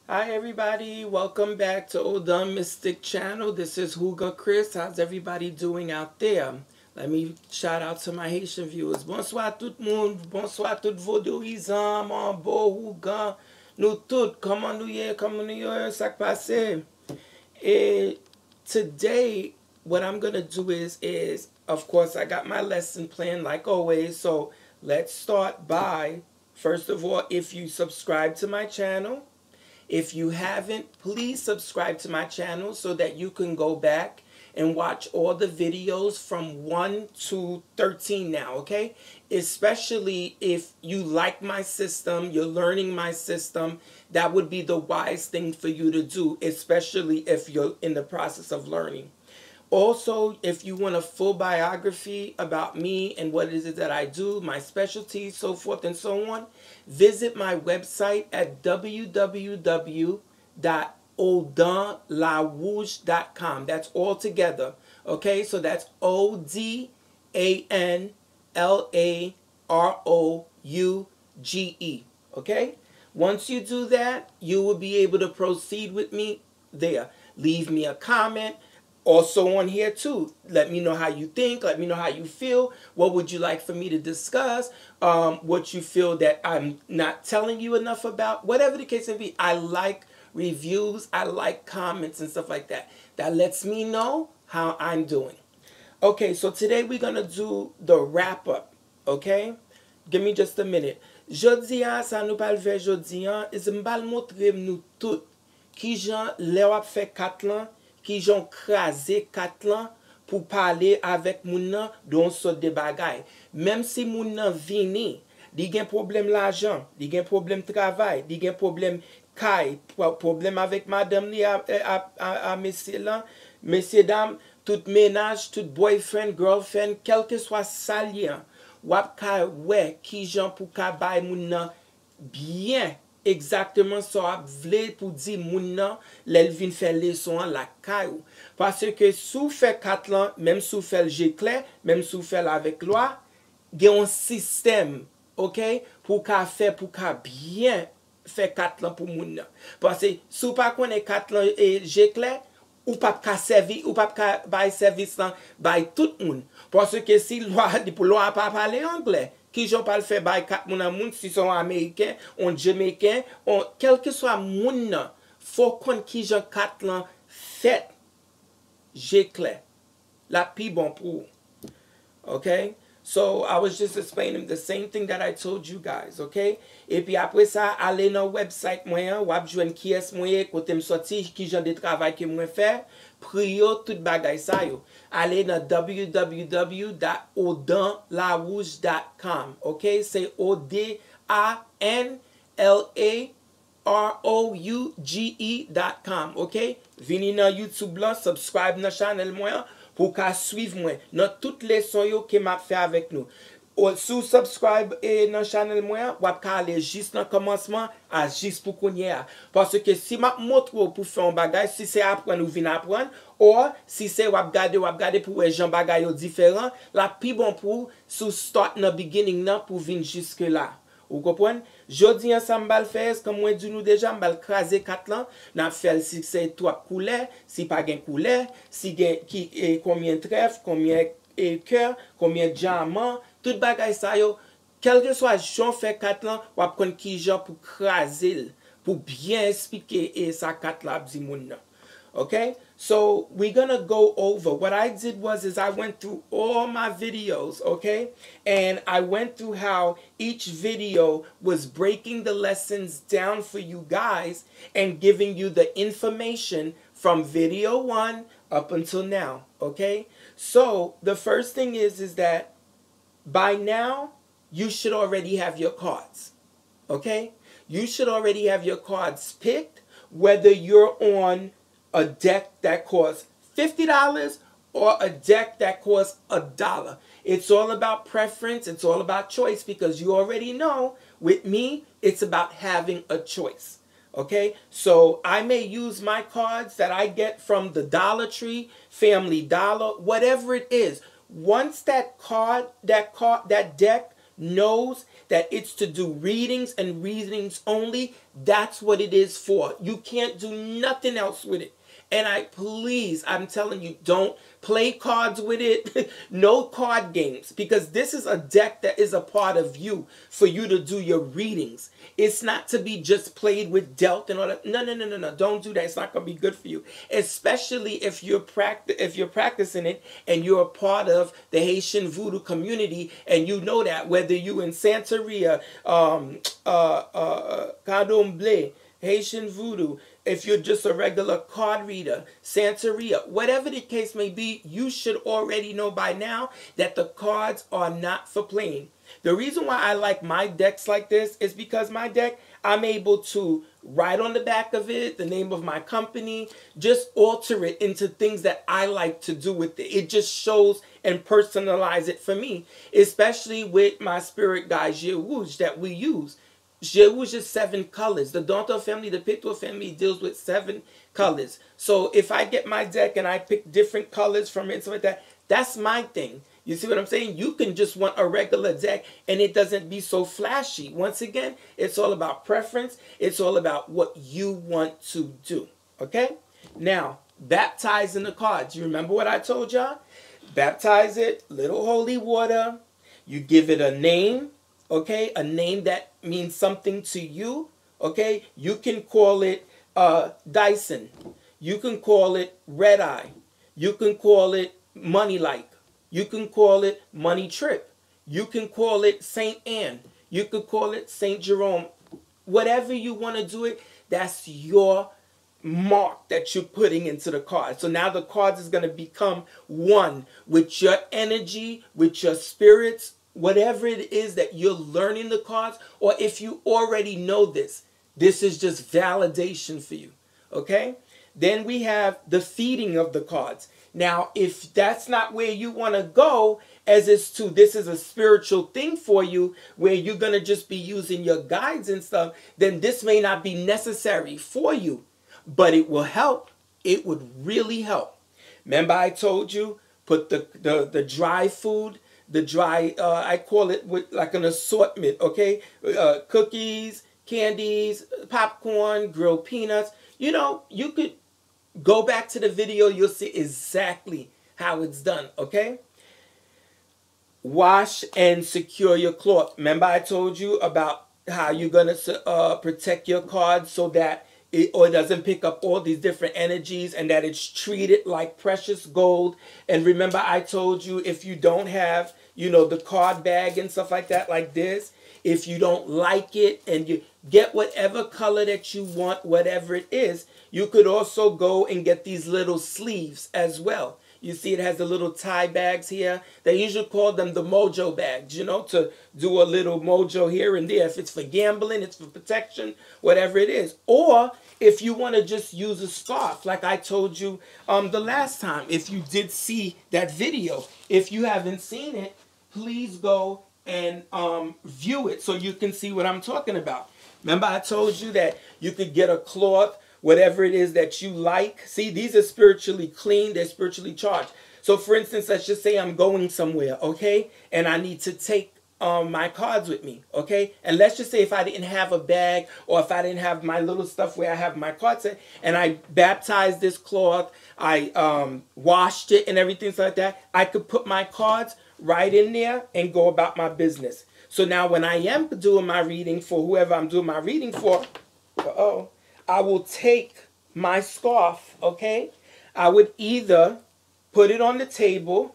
Hi everybody, welcome back to Old Dumb Mystic Channel. This is Huga Chris. How's everybody doing out there? Let me shout out to my Haitian viewers. Bonsoir tout le monde, bonsoir tout vaudouisant, mon beau Huga. Nous tout, comment nous y, ça passe? Et today, what I'm going to do is, of course, I got my lesson plan like always. So let's start by, first of all, if you subscribe to my channel, if you haven't, please subscribe to my channel so that you can go back and watch all the videos from 1 to 13 now, okay? Especially if you like my system, you're learning my system, that would be the wise thing for you to do, especially if you're in the process of learning. Also, if you want a full biography about me and what it is that I do, my specialties, so forth and so on, visit my website at www.odanlarouge.com. That's all together. Okay, so that's ODANLAROUGE. Okay, once you do that, you will be able to proceed with me there. Leave me a comment. Also on here too, let me know how you think, let me know how you feel, what would you like for me to discuss, what you feel that I'm not telling you enough about, whatever the case may be. I like reviews, I like comments and stuff like that. That lets me know how I'm doing. Okay, so today we're going to do the wrap up, okay? Give me just a minute. Jodi an, sa nou pal ve jodi an, is mbal montre nou tout ki jan le wap fe kat lan, ki jan krasé kat lan pou pale avec moun nan don sot de bagay. Même si moun nan vini, di gen problem l'argent, di gen problem travail, di gen problem kay, problem avec madame li a mesye lan, mesye dam, tout ménage, tout boyfriend, girlfriend, quel que soit salien, wap ka we ki jan pou ka bay moun nan bien exactement ça so vle pour dire moun nan lèl vin fè leçon la kayou parce que sou fè kat lan même sou fè j'éclair même sou fè avec loi gen un système OK pour ka fè pour ka bien fè kat lan pour moun nan parce que sou pa connaît kat lan et j'éclair ou pas ka servi ou pas ka bay service lan bay tout moun parce que si loi pour loi pas parler anglais qui j'en parle fait by quatre moun si sont américains on jamaïcain on quel que soit moun faut qu'on qui j'en quatre lan fait j'éclair la pi bon pour okay so I was just explaining the same thing that I told you guys okay et puis après ça aller dans website moi ou ap joindre qui est moi côté me sorti qui j'en de travail que moi faire prio tout bagay sa yo allez dans www.odanlarouge.com okay c'est ODANLAROUGE.com okay vini dans YouTube là subscribe dans channel moi pour qu'à suivre moi dans toutes les leçons yo que m'a fait avec nous sous subscribe et dans channel moi ou ka aller juste dans commencement à juste pour connait parce que si m'a montre pour faire un bagage si c'est apprendre ou venir apprendre ou si c'est ou regarder pour les gens bagage différent la plus bon pour sous start dans beginning nan pour venir jusque là vous comprenez jodi ensemble bal faire comme moi dit nous déjà m'bal craser quatre lan n'a fait si c'est trois couleurs si pas gain couleur si gain qui combien trèfle combien cœur combien diamant tout bagay sa yo quel que soit j'en fait quatre lan ou ap kon ki jan pour craser pour bien expliquer et ça quatre la di moun nan okay so we're gonna go over what I did is I went through all my videos okay and I went through how each video was breaking the lessons down for you guys and giving you the information from video 1 up until now okay so the first thing is that by now you should already have your cards okay you should already have your cards picked whether you're on a deck that costs $50 or a deck that costs $1. It's all about preference. It's all about choice because you already know with me, it's about having a choice. Okay, so I may use my cards that I get from the Dollar Tree, Family Dollar, whatever it is. Once that deck knows that it's to do readings and readings only, that's what it is for. You can't do nothing else with it. And I'm telling you, don't play cards with it. No card games, because this is a deck that is a part of you for you to do your readings. It's not to be just played with, dealt and all that. No, no, no, no, no. Don't do that. It's not going to be good for you, especially if you're practicing it and you're a part of the Haitian voodoo community, and you know that whether you in Santeria, Candomblé, Haitian voodoo, if you're just a regular card reader, Santeria, whatever the case may be, you should already know by now that the cards are not for playing. The reason why I like my decks like this is because my deck, I'm able to write on the back of it the name of my company, just alter it into things that I like to do with it. It just shows and personalize it for me, especially with my spirit guide Jewouge that we use. Jewouge is 7 colors. The Danto family, the Picto family deals with 7 colors. So if I get my deck and I pick different colors from it and stuff like that, that's my thing. You see what I'm saying? You can just want a regular deck and it doesn't be so flashy. Once again, it's all about preference. It's all about what you want to do. Okay? Now, baptizing the cards. You remember what I told y'all? Baptize it, little holy water. You give it a name. Okay, a name that means something to you. Okay, you can call it Dyson. You can call it Red Eye. You can call it Money Like. You can call it Money Trip. You can call it Saint Anne. You could call it Saint Jerome. Whatever you want to do it, that's your mark that you're putting into the card. So now the cards is going to become one with your energy, with your spirits, whatever it is that you're learning the cards, or if you already know this, this is just validation for you. Okay? Then we have the feeding of the cards. Now, if that's not where you want to go, as is to this is a spiritual thing for you, where you're going to just be using your guides and stuff, then this may not be necessary for you, but it will help. It would really help. Remember I told you, put the dry food, the dry, I call it with like an assortment, okay? Cookies, candies, popcorn, grilled peanuts. You know, you could go back to the video. You'll see exactly how it's done, okay? Wash and secure your cloth. Remember I told you about how you're going to protect your cards so that it doesn't pick up all these different energies, and that it's treated like precious gold. And remember I told you, if you don't have, you know, the card bag and stuff like that, like this, if you don't like it and you get whatever color that you want, whatever it is, you could also go and get these little sleeves as well. You see it has the little tie bags here. They usually call them the mojo bags, you know, to do a little mojo here and there. If it's for gambling, it's for protection, whatever it is. Or if you want to just use a scarf, like I told you the last time, if you did see that video. If you haven't seen it, please go and view it so you can see what I'm talking about. Remember I told you that you could get a cloth, whatever it is that you like. See, these are spiritually clean. They're spiritually charged. So, for instance, let's just say I'm going somewhere, okay? And I need to take my cards with me, okay? And let's just say if I didn't have a bag, or if I didn't have my little stuff where I have my cards in, and I baptized this cloth, I washed it and everything like that, I could put my cards right in there and go about my business. So now when I am doing my reading for whoever I'm doing my reading for, I will take my scarf, okay? I would either put it on the table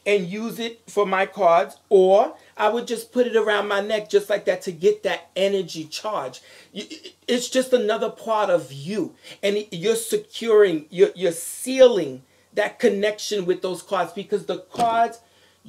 and use it for my cards, or I would just put it around my neck just like that to get that energy charge. It's just another part of you, and you're securing, you're sealing that connection with those cards, because the cards,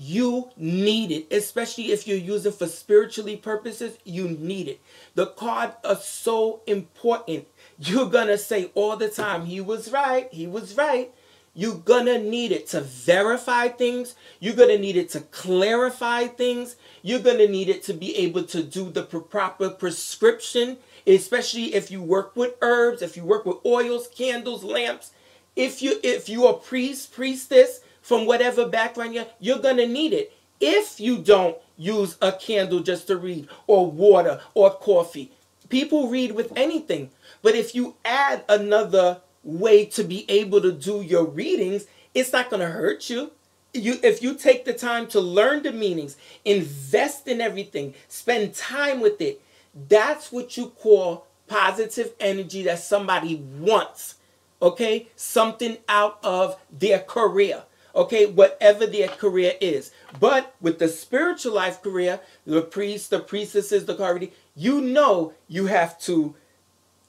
you need it, especially if you're using for spiritually purposes. You need it. The cards are so important. You're gonna say all the time, he was right, he was right. You're gonna need it to verify things. You're gonna need it to clarify things. You're gonna need it to be able to do the proper prescription, especially if you work with herbs, if you work with oils, candles, lamps. If you're a priest, priestess, from whatever background you're gonna need it. if you don't use a candle just to read, or water, or coffee. People read with anything. But if you add another way to be able to do your readings, it's not going to hurt you. If you take the time to learn the meanings, invest in everything, spend time with it, that's what you call positive energy that somebody wants. Okay? Something out of their career. Okay? Whatever their career is. But with the spiritual life career, the priest, the priestesses, the clergy, you know you have to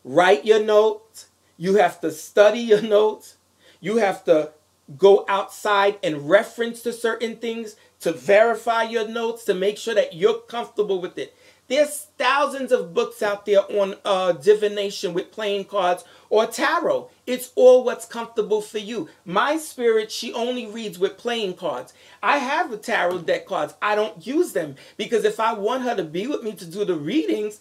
write your notes. You have to study your notes. You have to go outside and reference to certain things to verify your notes, to make sure that you're comfortable with it. There's thousands of books out there on divination with playing cards or tarot. It's all what's comfortable for you. My spirit, she only reads with playing cards. I have the tarot deck cards. I don't use them because if I want her to be with me to do the readings,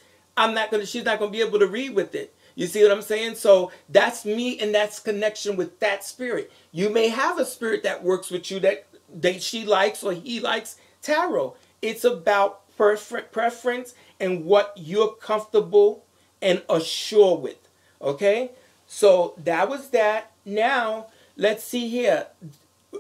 she's not gonna be able to read with it. You see what I'm saying? So that's me, and that's connection with that spirit. You may have a spirit that works with you that she likes or he likes tarot. It's about preference and what you're comfortable and assured with. Okay? So that was that. Now, let's see here.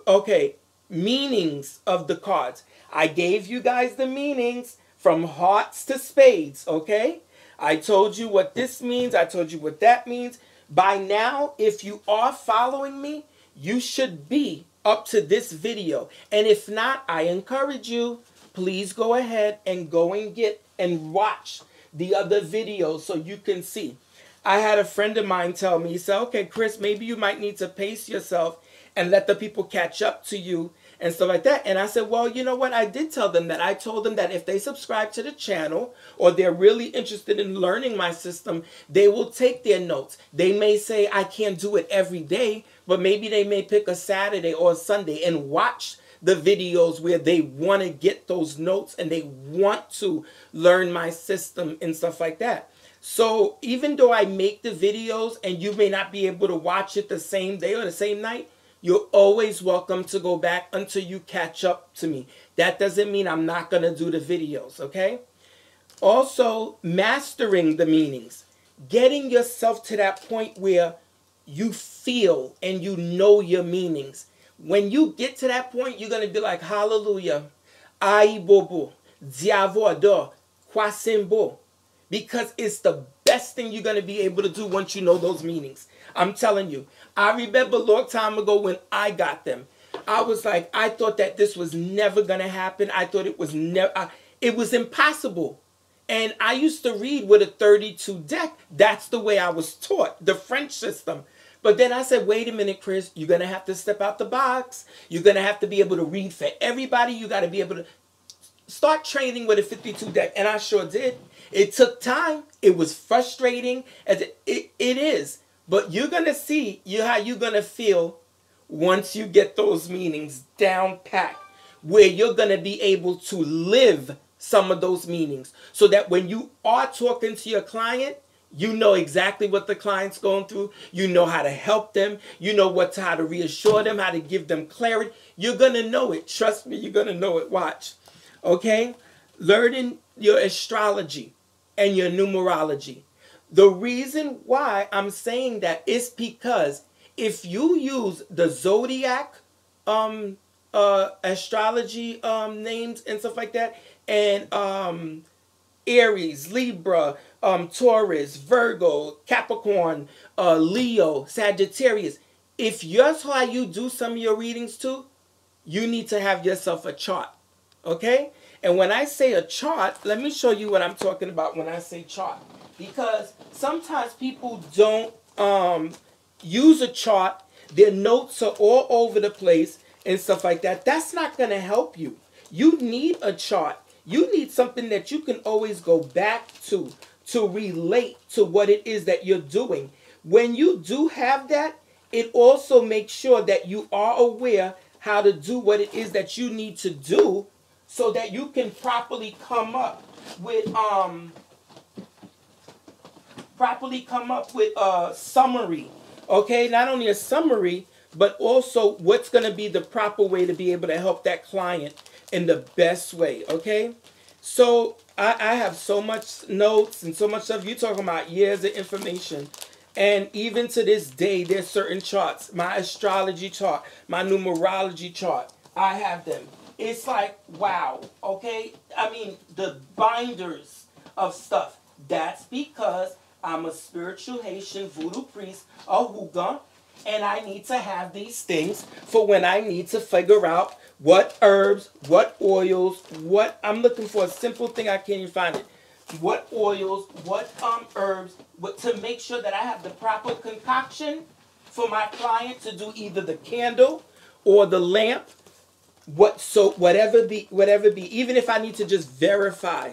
Okay, meanings of the cards. I gave you guys the meanings from hearts to spades, okay? I told you what this means. I told you what that means. By now, if you are following me, you should be up to this video. And if not, I encourage you, please go ahead and go and get and watch the other videos so you can see. I had a friend of mine tell me, he said, okay, Chris, maybe you might need to pace yourself and let the people catch up to you and stuff like that. And I said, well, you know what? I did tell them that. I told them that if they subscribe to the channel or they're really interested in learning my system, they will take their notes. They may say, I can't do it every day, but maybe they may pick a Saturday or a Sunday and watch the videos where they want to get those notes and they want to learn my system and stuff like that. So even though I make the videos and you may not be able to watch it the same day or the same night, you're always welcome to go back until you catch up to me. That doesn't mean I'm not going to do the videos, okay? Also, mastering the meanings. Getting yourself to that point where you feel and you know your meanings. When you get to that point, you're going to be like, hallelujah, ai bobo, diavodo, kwasimbo. Because it's the best thing you're going to be able to do once you know those meanings. I'm telling you. I remember a long time ago when I got them. I was like, I thought that this was never going to happen. I thought it was never, it was impossible. And I used to read with a 32 deck. That's the way I was taught, the French system. But then I said, wait a minute, Chris, you're going to have to step out the box. You're going to have to be able to read for everybody. You got to be able to start training with a 52 deck. And I sure did. It took time. It was frustrating, as it is. But you're going to see how you're going to feel once you get those meanings down packed, where you're going to be able to live some of those meanings, so that when you are talking to your client, you know exactly what the client's going through. You know how to help them. You know how to reassure them, how to give them clarity. You're going to know it. Trust me, you're going to know it. Watch. Okay? Learning your astrology and your numerology. The reason why I'm saying that is because if you use the zodiac astrology names and stuff like that, and Aries, Libra, Taurus, Virgo, Capricorn, Leo, Sagittarius, if that's how you do some of your readings too, you need to have yourself a chart. Okay? And when I say a chart, let me show you what I'm talking about when I say chart. Because sometimes people don't use a chart. Their notes are all over the place and stuff like that. That's not going to help you. You need a chart. You need something that you can always go back to relate to what it is that you're doing. When you do have that, it also makes sure that you are aware how to do what it is that you need to do, so that you can properly come up with a summary. Okay, not only a summary, but also what's going to be the proper way to be able to help that client in the best way, okay? So I have so much notes and so much stuff. You're talking about years of information. And even to this day, there's certain charts. My astrology chart, my numerology chart, I have them. It's like, wow, okay? I mean, the binders of stuff. That's because I'm a spiritual Haitian voodoo priest, a Huga, and I need to have these things for when I need to figure out what herbs, what oils, what I'm looking for a simple thing, I can't even find it. What oils, what herbs, what, to make sure that I have the proper concoction for my client to do either the candle or the lamp. What, so whatever be, even if I need to just verify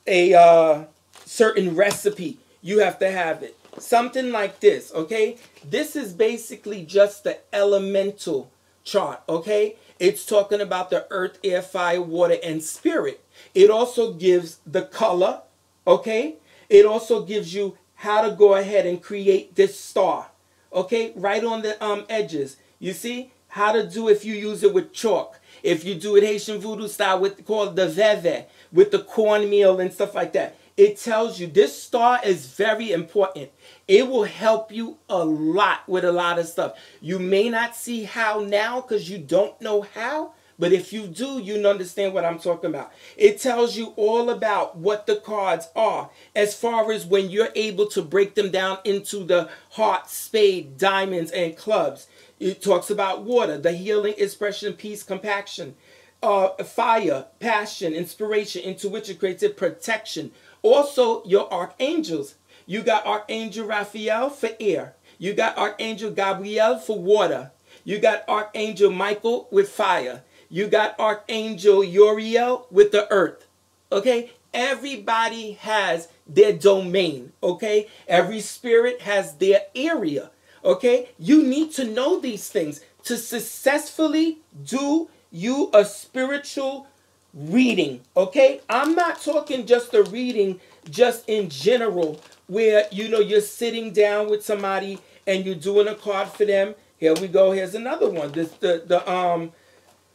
a certain recipe, you have to have it. Something like this, okay? This is basically just the elemental chart, okay? It's talking about the earth, air, fire, water, and spirit. It also gives the color, okay? It also gives you how to go ahead and create this star, okay? Right on the edges. You see? How to do if you use it with chalk. If you do it Haitian voodoo style with called the veve, with the cornmeal and stuff like that. It tells you this star is very important. It will help you a lot with a lot of stuff. You may not see how now because you don't know how, but if you do, you understand what I'm talking about. It tells you all about what the cards are as far as when you're able to break them down into the heart, spade, diamonds, and clubs. It talks about water, the healing, expression, peace, compassion, fire, passion, inspiration, intuition, creative, protection. Also, your archangels. You got Archangel Raphael for air. You got Archangel Gabriel for water. You got Archangel Michael with fire. You got Archangel Uriel with the earth. Okay? Everybody has their domain. Okay? Every spirit has their area. Okay? You need to know these things to successfully do you a spiritual reading. Okay? I'm not talking just a reading just in general where, you know, you're sitting down with somebody and you're doing a card for them. Here we go. Here's another one. This the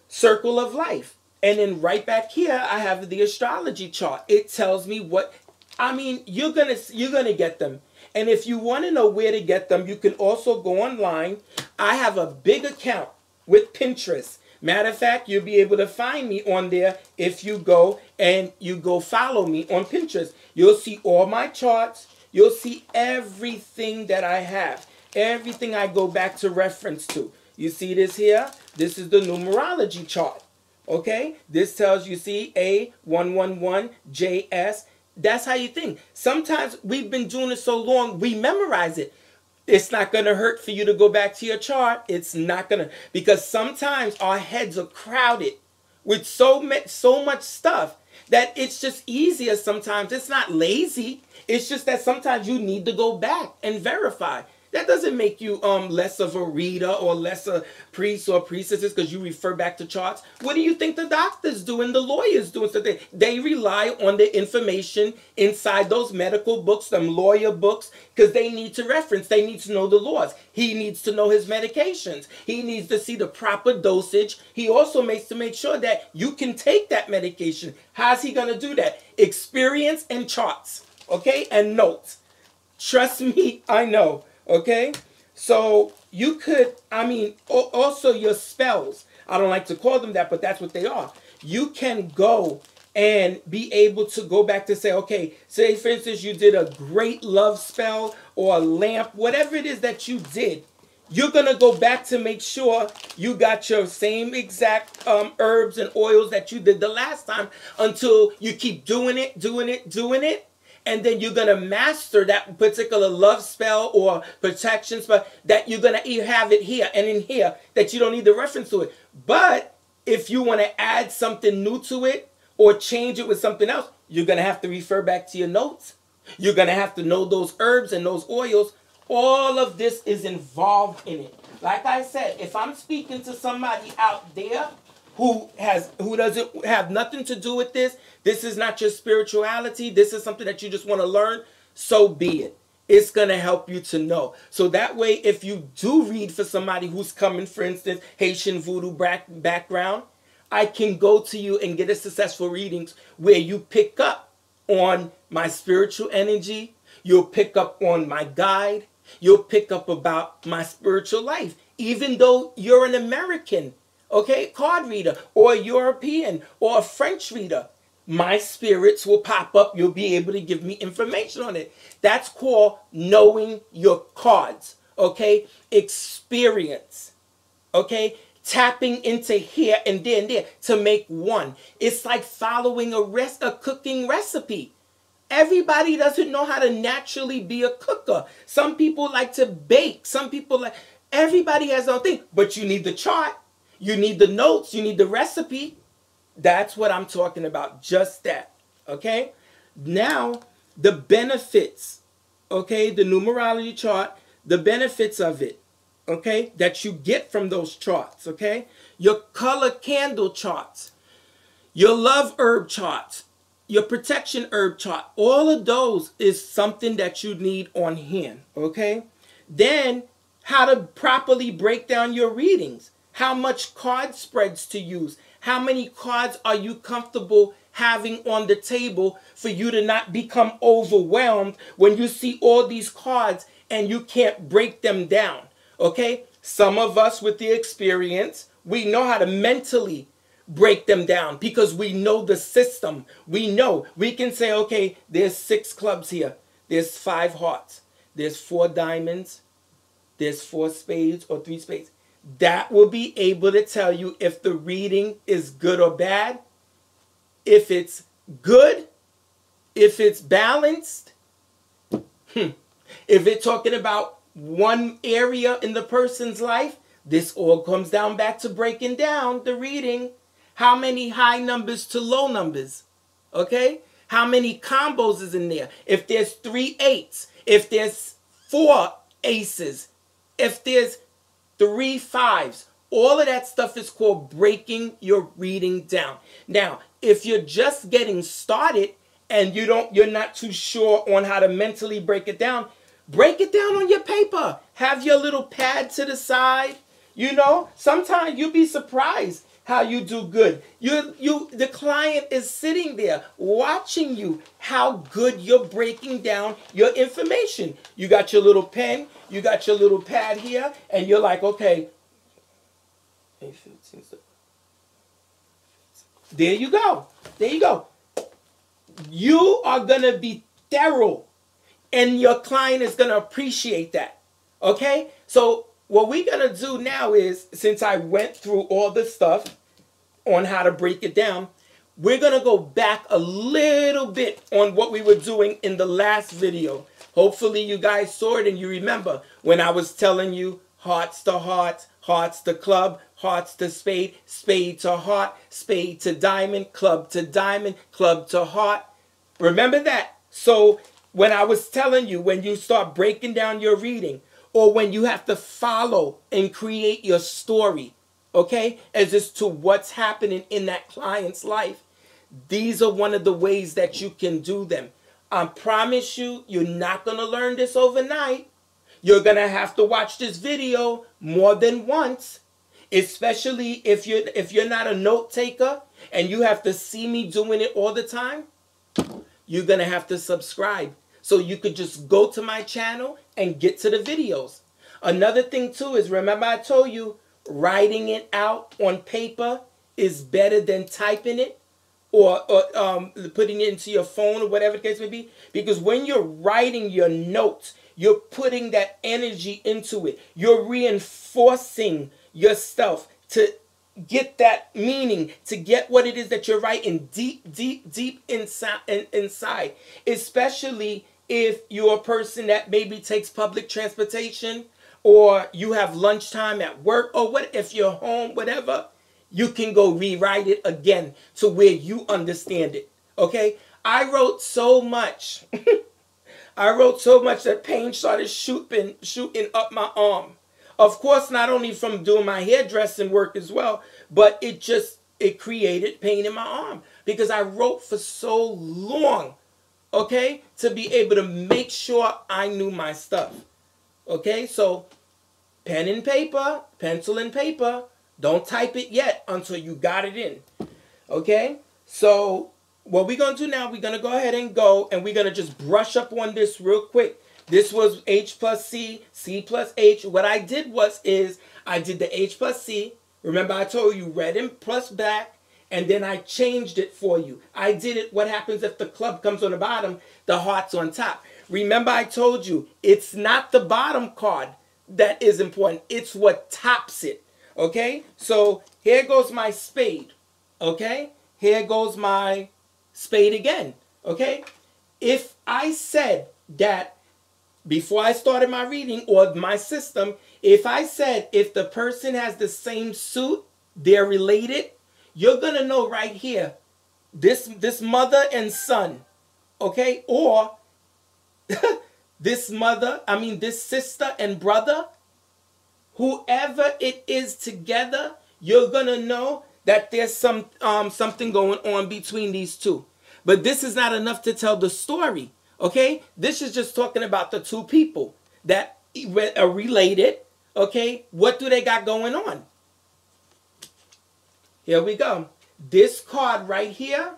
circle of life. And then right back here, I have the astrology chart. It tells me what, I mean, you're gonna get them. And if you want to know where to get them, you can also go online. I have a big account with Pinterest. Matter of fact, you'll be able to find me on there if you go and you go follow me on Pinterest. You'll see all my charts. You'll see everything that I have. Everything I go back to reference to. You see this here? This is the numerology chart. Okay? This tells you, see, A111JS. That's how you think. Sometimes we've been doing it so long, we memorize it. It's not going to hurt for you to go back to your chart. It's not going to, because sometimes our heads are crowded with so much stuff that it's just easier sometimes. It's not lazy. It's just that sometimes you need to go back and verify. That doesn't make you less of a reader or less a priest or priestesses because you refer back to charts. What do you think the doctors do and the lawyers do? So they rely on the information inside those medical books, them lawyer books, because they need to reference. They need to know the laws. He needs to know his medications. He needs to see the proper dosage. He also makes to make sure that you can take that medication. How's he going to do that? Experience and charts, okay, and notes. Trust me, I know. Okay, so you could, I mean, also your spells. I don't like to call them that, but that's what they are. You can go and be able to go back to say, okay, say for instance, you did a great love spell or a lamp, whatever it is that you did. You're going to go back to make sure you got your same exact herbs and oils that you did the last time until you keep doing it. And then you're going to master that particular love spell or protection spell that you're going to have it here and in here that you don't need the reference to it. But if you want to add something new to it or change it with something else, you're going to have to refer back to your notes. You're going to have to know those herbs and those oils. All of this is involved in it. Like I said, if I'm speaking to somebody out there who doesn't have nothing to do with this is not your spirituality, this is something that you just want to learn, so be it. It's going to help you to know. So that way, if you do read for somebody who's coming, for instance, Haitian voodoo background, I can go to you and get a successful readings where you pick up on my spiritual energy, you'll pick up on my guide, you'll pick up about my spiritual life, even though you're an American, okay, card reader, or a European, or a French reader. My spirits will pop up. You'll be able to give me information on it. That's called knowing your cards, okay? Experience, okay? Tapping into here and there and there to make one. It's like following a cooking recipe. Everybody doesn't know how to naturally be a cooker. Some people like to bake. Some people like, everybody has their own thing. But you need the chart. You need the notes. You need the recipe. That's what I'm talking about. Just that. Okay? Now, the benefits. Okay? The numerology chart. The benefits of it. Okay? That you get from those charts. Okay? Your color candle charts. Your love herb charts. Your protection herb chart. All of those is something that you need on hand. Okay? Then, how to properly break down your readings. How much card spreads to use. How many cards are you comfortable having on the table for you to not become overwhelmed when you see all these cards and you can't break them down? Okay? Some of us with the experience, we know how to mentally break them down because we know the system. We know. We can say, okay, there's 6 clubs here. There's 5 hearts. There's 4 diamonds. There's 4 spades or 3 spades. That will be able to tell you if the reading is good or bad, if it's good, if it's balanced, if it's talking about one area in the person's life. This all comes down back to breaking down the reading. How many high numbers to low numbers? Okay? How many combos is in there? If there's 3 8s, if there's 4 aces, if there's 3 5s, all of that stuff is called breaking your reading down. Now, if you're just getting started and you're not too sure on how to mentally break it down on your paper. Have your little pad to the side. You know, sometimes you'll be surprised how you do good. The client is sitting there watching you, how good you're breaking down your information. You got your little pen, you got your little pad here, and you're like, okay, there you go. There you go. You are going to be thorough, and your client is going to appreciate that. Okay? So what we're going to do now is, since I went through all this stuff on how to break it down, we're going to go back a little bit on what we were doing in the last video. Hopefully you guys saw it and you remember when I was telling you hearts to hearts, hearts to club, hearts to spade, spade to heart, spade to diamond, club to heart. Remember that? So when I was telling you, when you start breaking down your reading, or when you have to follow and create your story, okay, as to what's happening in that client's life, these are one of the ways that you can do them. I promise you, you're not going to learn this overnight. You're going to have to watch this video more than once, especially if you're not a note taker and you have to see me doing it all the time. You're going to have to subscribe so you could just go to my channel and get to the videos. Another thing too is, remember I told you, writing it out on paper is better than typing it or putting it into your phone or whatever the case may be. Because when you're writing your notes, you're putting that energy into it. You're reinforcing yourself to get that meaning, to get what it is that you're writing deep inside. Especially if you're a person that maybe takes public transportation, or you have lunchtime at work, or what if you're home, whatever, you can go rewrite it again to where you understand it. Okay? I wrote so much. I wrote so much that pain started shooting up my arm. Of course, not only from doing my hairdressing work as well, but it created pain in my arm because I wrote for so long, okay, to be able to make sure I knew my stuff. Okay, so pen and paper, pencil and paper, Don't type it yet until you got it in. Okay? So what we're going to do now, we're going to go ahead and go, and we're going to just brush up on this real quick. This was H plus C, C plus H. What I did is I did the H plus C. Remember I told you red and plus black, and then I changed it for you. I did it, what happens if the club comes on the bottom, the heart's on top. Remember I told you, it's not the bottom card that is important. It's what tops it. Okay? So here goes my spade. Okay? Here goes my spade again. Okay? If I said that before I started my reading or my system, if I said if the person has the same suit, they're related, you're going to know right here, this mother and son, okay? Or this sister and brother, whoever it is together, you're going to know that there's something going on between these two. But this is not enough to tell the story, okay? This is just talking about the two people that are related, okay? What do they got going on? Here we go. This card right here,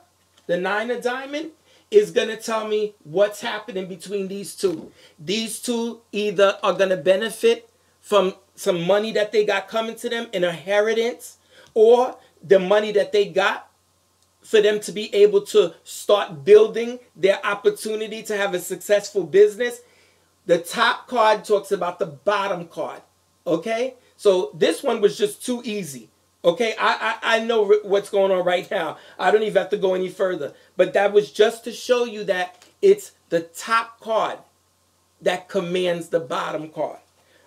the 9 of diamond, is going to tell me what's happening between these two. These two either are going to benefit from some money that they got coming to them, an inheritance, or the money that they got for them to be able to start building their opportunity to have a successful business. The top card talks about the bottom card. Okay? So this one was just too easy. Okay? I know what's going on right now. I don't even have to go any further. But that was just to show you that it's the top card that commands the bottom card.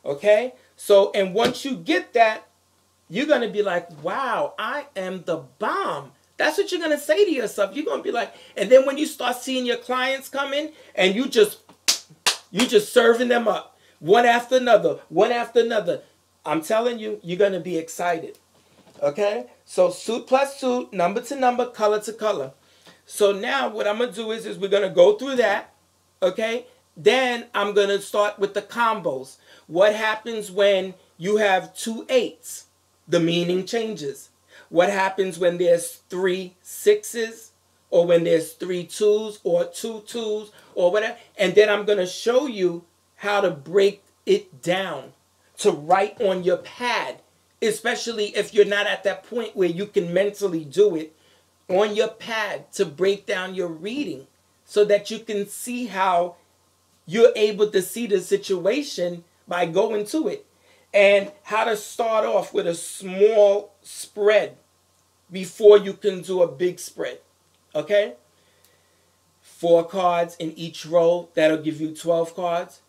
Okay? So, and once you get that, you're going to be like, wow, I am the bomb. That's what you're going to say to yourself. You're going to be like, and then when you start seeing your clients come in and you just serving them up one after another, one after another. I'm telling you, you're going to be excited. Okay? So suit plus suit, number to number, color to color. So now what I'm going to do is we're going to go through that. Okay? Then I'm going to start with the combos. What happens when you have 2 8s? The meaning changes. What happens when there's 3 6s, or when there's 3 2s, or 2 2s, or whatever? And then I'm going to show you how to break it down, to write on your pad, especially if you're not at that point where you can mentally do it, on your pad to break down your reading so that you can see how you're able to see the situation by going to it. And how to start off with a small spread before you can do a big spread. Okay? 4 cards in each row. That'll give you 12 cards.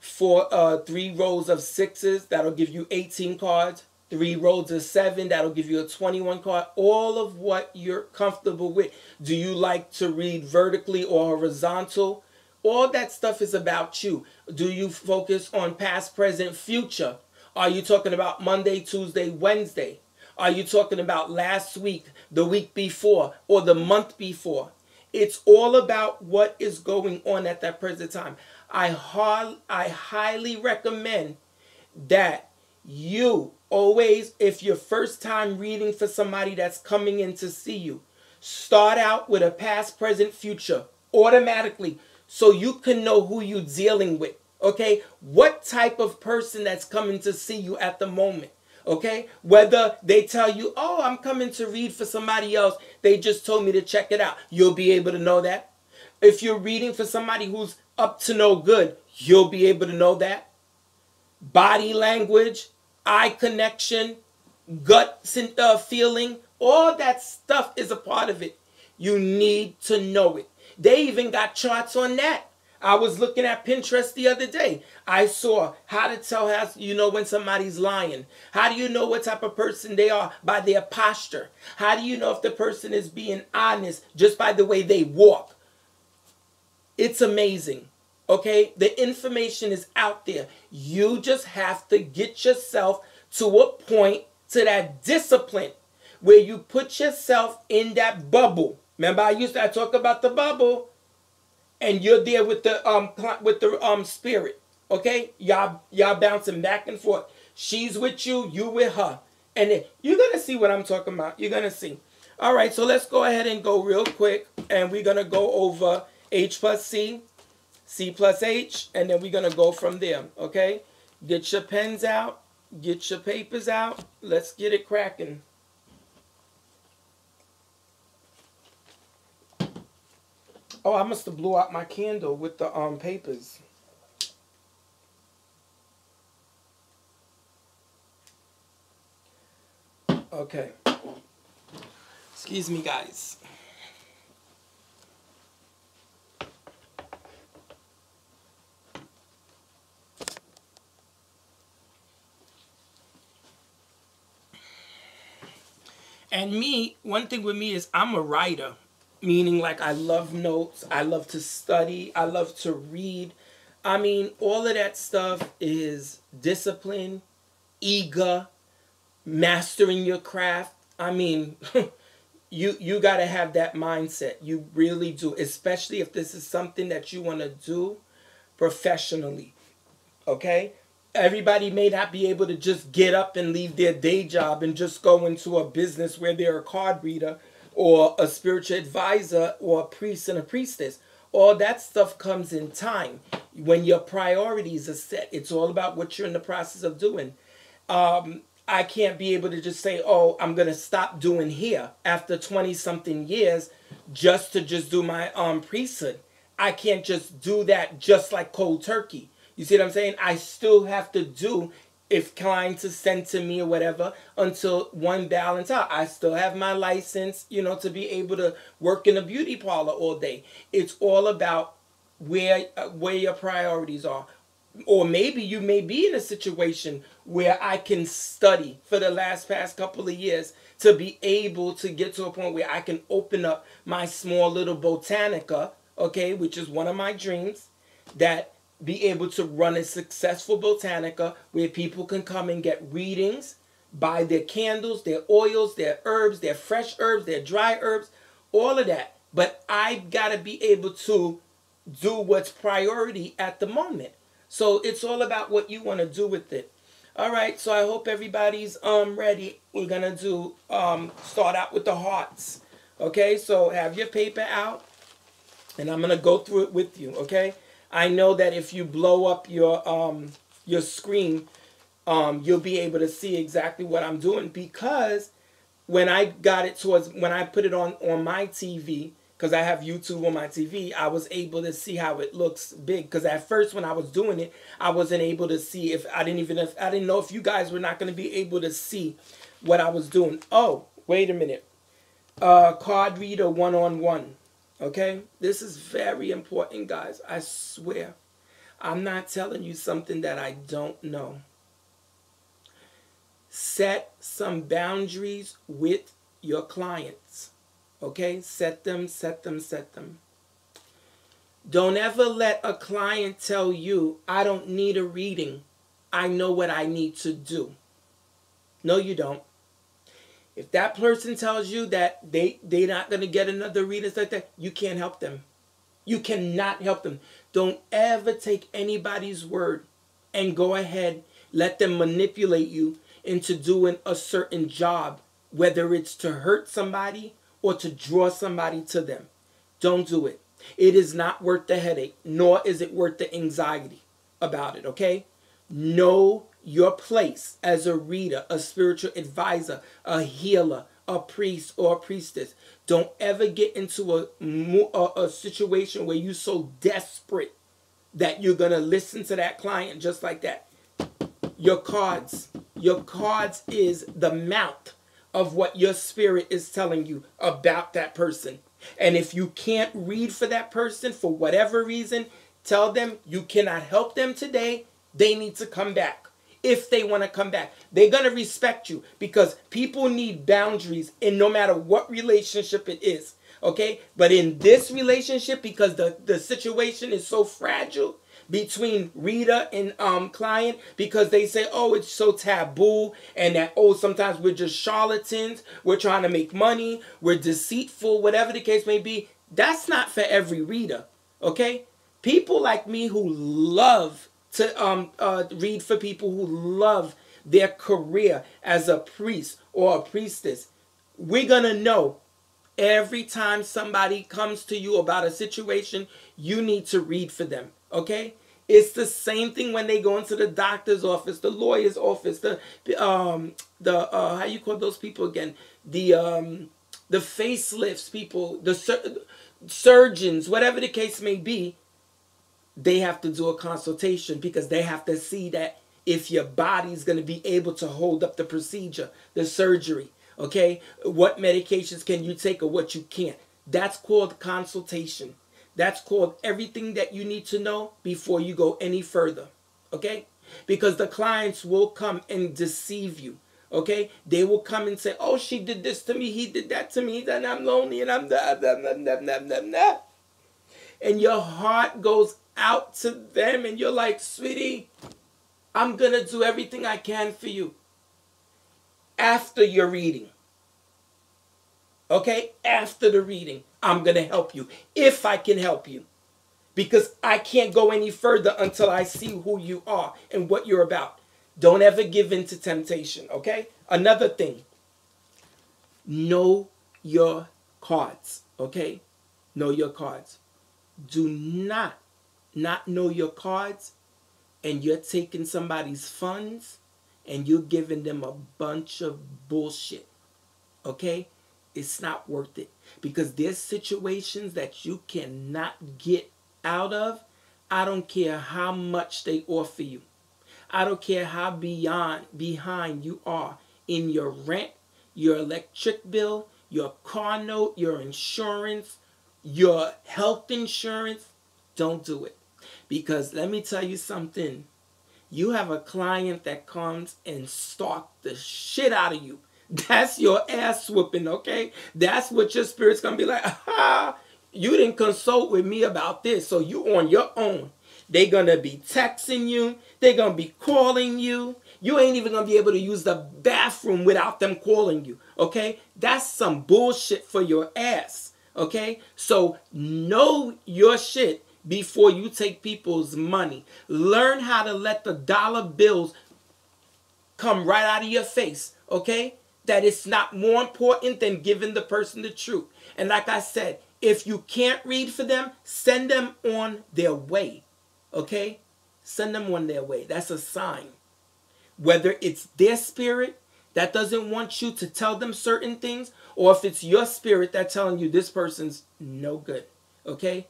3 rows of 6s. That'll give you 18 cards. 3 rows of 7. That'll give you a 21 card. All of what you're comfortable with. Do you like to read vertically or horizontal? All that stuff is about you. Do you focus on past, present, future? Are you talking about Monday, Tuesday, Wednesday? Are you talking about last week, the week before, or the month before? It's all about what is going on at that present time. I highly recommend that you always, if you're first time reading for somebody that's coming in to see you, start out with a past, present, future automatically, so you can know who you're dealing with, okay? What type of person that's coming to see you at the moment, okay? Whether they tell you, oh, I'm coming to read for somebody else, they just told me to check it out. You'll be able to know that. If you're reading for somebody who's up to no good, you'll be able to know that. Body language, eye connection, gut feeling, all that stuff is a part of it. You need to know it. They even got charts on that. I was looking at Pinterest the other day. I saw how to tell how you know when somebody's lying. How do you know what type of person they are? By their posture. How do you know if the person is being honest just by the way they walk? It's amazing. Okay? The information is out there. You just have to get yourself to a point, to that discipline where you put yourself in that bubble. Remember, I talk about the bubble, and you're there with the spirit. Okay, y'all bouncing back and forth. She's with you, you with her, And then you're going to see what I'm talking about. You're going to see. All right, so let's go ahead and go real quick. And we're going to go over H plus C, C plus H, and then we're going to go from there, okay? Get your pens out. Get your papers out. Let's get it cracking. Oh, I must have blew out my candle with the papers. Okay. Excuse me, guys. And me, one thing with me is I'm a writer, meaning like I love notes, I love to study, I love to read. I mean, all of that stuff is discipline, eager, mastering your craft. I mean, you got to have that mindset. You really do, especially if this is something that you want to do professionally. Okay? Everybody may not be able to just get up and leave their day job and just go into a business where they're a card reader or a spiritual advisor or a priest and a priestess. All that stuff comes in time when your priorities are set. It's all about what you're in the process of doing. I can't be able to just say, oh, I'm going to stop doing here after 20 something years just to just do my priesthood. I can't just do that just like cold turkey. You see what I'm saying? I still have to do, if clients are sent to me or whatever, until one balance out. I still have my license, you know, to be able to work in a beauty parlor all day. It's all about where your priorities are. Or maybe you may be in a situation where I can study for the past couple of years to be able to get to a point where I can open up my small little botanica, okay, which is one of my dreams, that be able to run a successful botanica where people can come and get readings, buy their candles, their oils, their herbs, their fresh herbs, their dry herbs, all of that. But I've got to be able to do what's priority at the moment. So it's all about what you want to do with it. All right, so I hope everybody's ready. We're going to do start out with the hearts. Okay, so have your paper out, and I'm going to go through it with you, okay? I know that if you blow up your screen, you'll be able to see exactly what I'm doing, because when I got it when I put it on my TV, because I have YouTube on my TV, I was able to see how it looks big. Because at first when I was doing it, I wasn't able to see I didn't know if you guys were not going to be able to see what I was doing. Oh, wait a minute. Card reader one-on-one. Okay? This is very important, guys. I swear. I'm not telling you something that I don't know. Set some boundaries with your clients. Okay? Set them. Don't ever let a client tell you, I don't need a reading. I know what I need to do. No, you don't. If that person tells you that they're not going to get another reading like that, you can't help them. You cannot help them. Don't ever take anybody's word and go ahead, let them manipulate you into doing a certain job, whether it's to hurt somebody or to draw somebody to them. Don't do it. It is not worth the headache, nor is it worth the anxiety about it, okay? Know your place as a reader, a spiritual advisor, a healer, a priest or a priestess. Don't ever get into a situation where you're so desperate that you're going to listen to that client just like that. Your cards is the mouth of what your spirit is telling you about that person. And if you can't read for that person for whatever reason, tell them you cannot help them today. They need to come back. If they want to come back, they're going to respect you, because people need boundaries in no matter what relationship it is. Okay? But in this relationship, because the situation is so fragile between reader and client, because they say, oh, it's so taboo, and that, oh, sometimes we're just charlatans, we're trying to make money, we're deceitful, whatever the case may be. That's not for every reader. Okay? People like me who love to read for people, who love their career as a priest or a priestess. We're going to know every time somebody comes to you about a situation, you need to read for them. Okay? It's the same thing when they go into the doctor's office, the lawyer's office, how you call those people again? The facelifts people, the surgeons, whatever the case may be. They have to do a consultation because they have to see that if your body's going to be able to hold up the procedure, the surgery, okay? What medications can you take or what you can't. That's called consultation. That's called everything that you need to know before you go any further, okay? Because the clients will come and deceive you, okay? They will come and say, oh, she did this to me, he did that to me, then I'm lonely and I'm that. And your heart goes out to them and you're like, sweetie, I'm going to do everything I can for you after your reading. Okay? After the reading, I'm going to help you if I can help you. Because I can't go any further until I see who you are and what you're about. Don't ever give in to temptation. Okay? Another thing. Know your cards. Okay? Know your cards. Do not know your cards and you're taking somebody's funds and you're giving them a bunch of bullshit. Okay? It's not worth it. Because there's situations that you cannot get out of. I don't care how much they offer you. I don't care how behind you are in your rent, your electric bill, your car note, your insurance, your health insurance. Don't do it. Because let me tell you something. You have a client that comes and stalk the shit out of you. That's your ass whooping, okay? That's what your spirit's going to be like. Aha, you didn't consult with me about this, so you on your own. They're going to be texting you. They're going to be calling you. You ain't even going to be able to use the bathroom without them calling you, okay? That's some bullshit for your ass, okay? So know your shit before you take people's money. Learn how to let the dollar bills come right out of your face, okay? That it's not more important than giving the person the truth. And like I said, if you can't read for them, send them on their way, okay? Send them on their way. That's a sign. Whether it's their spirit that doesn't want you to tell them certain things, or if it's your spirit that's telling you this person's no good, okay?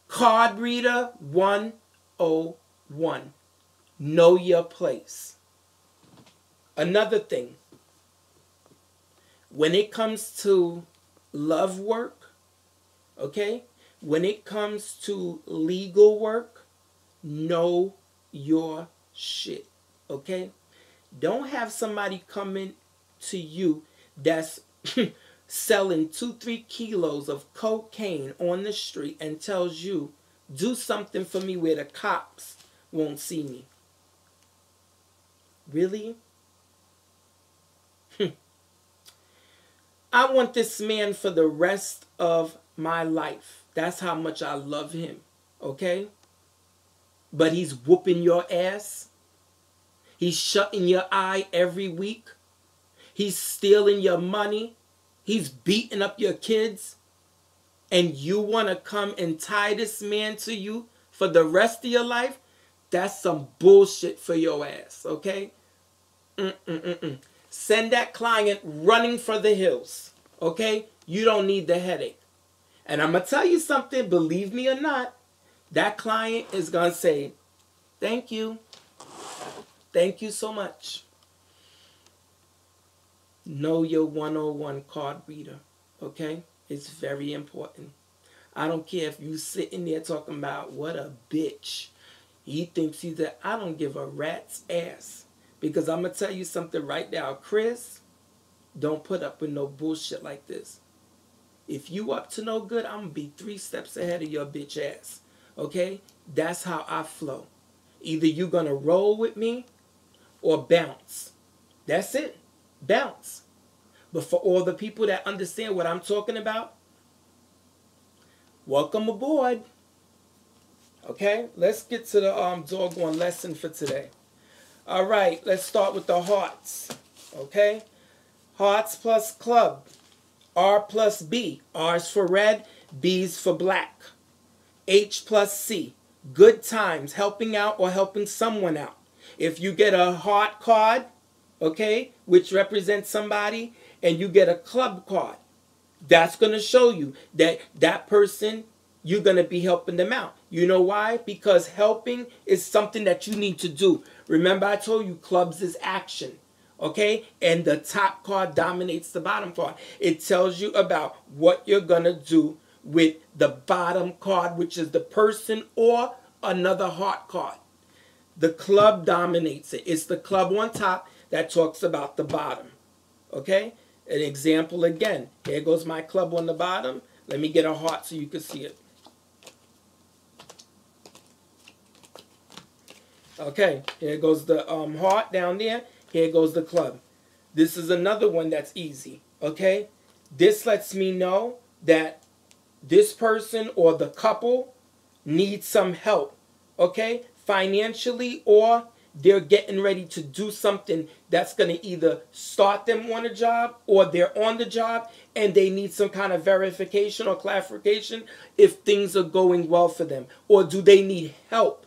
Card reader 101. Know your place. Another thing. When it comes to love work, okay? When it comes to legal work, know your shit, okay? Don't have somebody coming to you that's selling 2-3 kilos of cocaine on the street and tells you, do something for me where the cops won't see me. Really? I want this man for the rest of my life. That's how much I love him. Okay? But he's whooping your ass. He's shutting your eye every week. He's stealing your money. He's beating up your kids. And you want to come and tie this man to you for the rest of your life? That's some bullshit for your ass. Okay? Send that client running for the hills. Okay? You don't need the headache. And I'm going to tell you something, believe me or not, that client is going to say, thank you. Thank you so much. Know your 101 card reader. Okay? It's very important. I don't care if you sitting there talking about what a bitch. He thinks he's that. I don't give a rat's ass. Because I'm going to tell you something right now. Chris, don't put up with no bullshit like this. If you up to no good, I'm going to be 3 steps ahead of your bitch ass. Okay? That's how I flow. Either you're going to roll with me or bounce. That's it. Bounce. But for all the people that understand what I'm talking about, welcome aboard. Okay? Let's get to the doggone lesson for today. All right, let's start with the hearts. Okay? Hearts plus club. R plus B. R's for red, B's for black. H plus C. Good times, helping out or helping someone out. If you get a heart card, okay, which represents somebody, and you get a club card, that's going to show you that that person, you're going to be helping them out. You know why? Because helping is something that you need to do. Remember, I told you clubs is action. Okay? And the top card dominates the bottom card. It tells you about what you're going to do with the bottom card, which is the person or another heart card. The club dominates it. It's the club on top that talks about the bottom. Okay? An example again. Here goes my club on the bottom. Let me get a heart so you can see it. Okay, here goes the heart down there. Here goes the club. This is another one that's easy. Okay? This lets me know that this person or the couple needs some help. Okay? Financially, or they're getting ready to do something that's going to either start them on a job or they're on the job and they need some kind of verification or clarification if things are going well for them, or do they need help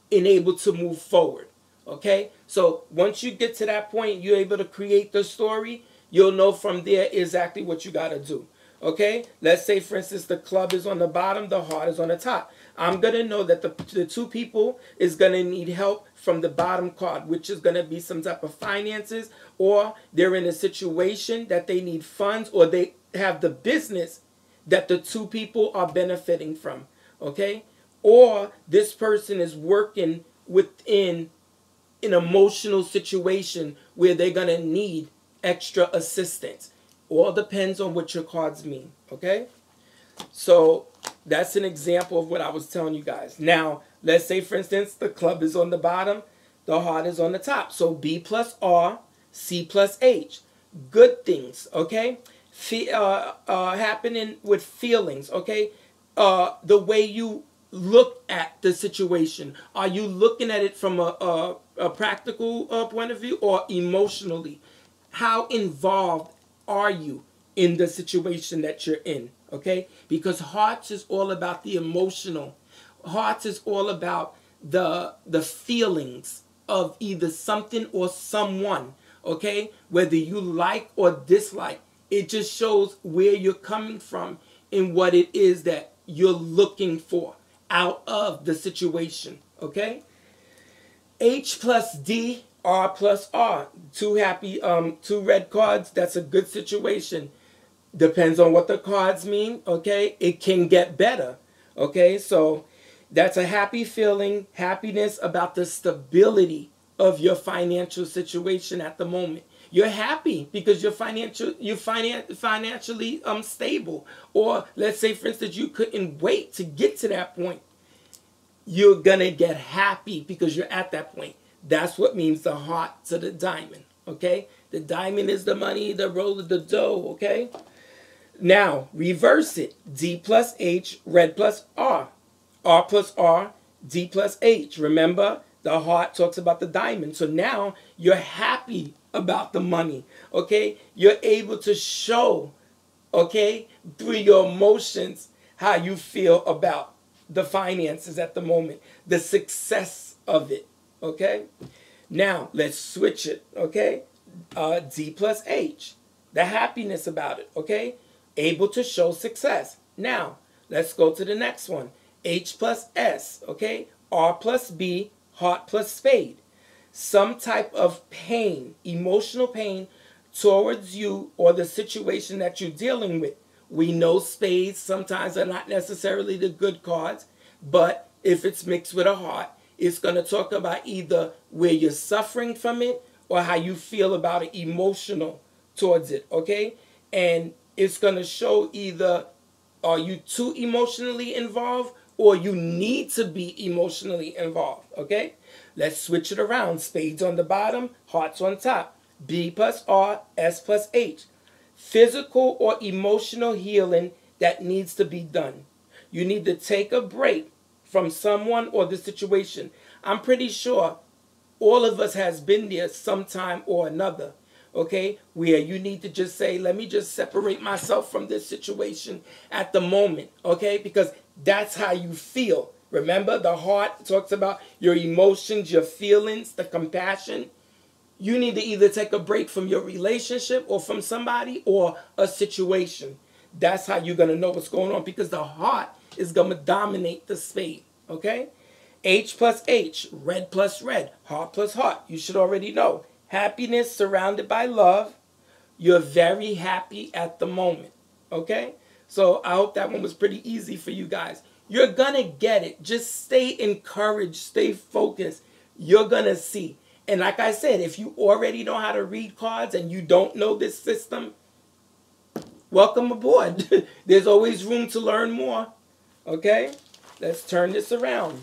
in able to move forward. Okay, so once you get to that point, you're able to create the story, you'll know from there exactly what you got to do. Okay, let's say for instance the club is on the bottom, the heart is on the top. I'm going to know that the two people is going to need help from the bottom card, which is going to be some type of finances, or they're in a situation that they need funds, or they have the business that the two people are benefiting from. Okay, or this person is working within an emotional situation where they're going to need extra assistance. All depends on what your cards mean. Okay, so that's an example of what I was telling you guys. Now, let's say, for instance, the club is on the bottom, the heart is on the top. So B plus R, C plus H. Good things, okay? Happening with feelings, okay? The way you look at the situation. Are you looking at it from a practical point of view or emotionally? How involved are you in the situation that you're in? Okay, because hearts is all about the emotional. Hearts is all about the feelings of either something or someone. Okay, whether you like or dislike, it just shows where you're coming from and what it is that you're looking for out of the situation. Okay, H plus D, R plus R. Two red cards. That's a good situation. Depends on what the cards mean, okay? It can get better, okay? So that's a happy feeling, happiness about the stability of your financial situation at the moment. You're happy because you're financially stable. Or let's say, for instance, you couldn't wait to get to that point. You're going to get happy because you're at that point. That's what means the heart to the diamond, okay? The diamond is the money, the roll of the dough, okay? Now, reverse it. D plus H, red plus R. R plus R, D plus H. Remember, the heart talks about the diamond. So now you're happy about the money, okay? You're able to show, okay, through your emotions how you feel about the finances at the moment, the success of it, okay? Now, let's switch it, okay? D plus H, the happiness about it, okay? Able to show success. Now, let's go to the next one. H plus S, okay? R plus B, heart plus spade. Some type of pain, emotional pain towards you or the situation that you're dealing with. We know spades sometimes are not necessarily the good cards, but if it's mixed with a heart, it's going to talk about either where you're suffering from it or how you feel about it emotional towards it, okay? And it's going to show either are you too emotionally involved or you need to be emotionally involved, okay? Let's switch it around. Spades on the bottom, hearts on top. B plus R, S plus H. Physical or emotional healing that needs to be done. You need to take a break from someone or the situation. I'm pretty sure All of us has been there sometime or another, okay, where you need to just say, let me just separate myself from this situation at the moment, okay, because that's how you feel. Remember, the heart talks about your emotions, your feelings, the compassion. You need to either take a break from your relationship or from somebody or a situation. That's how you're going to know what's going on, because the heart is going to dominate the spade, okay? H plus H, red plus red, heart plus heart. You should already know. Happiness surrounded by love. You're very happy at the moment, okay? So I hope that one was pretty easy for you guys. You're going to get it. Just stay encouraged, stay focused. You're going to see. And like I said, if you already know how to read cards and you don't know this system, welcome aboard. There's always room to learn more. Okay? Let's turn this around.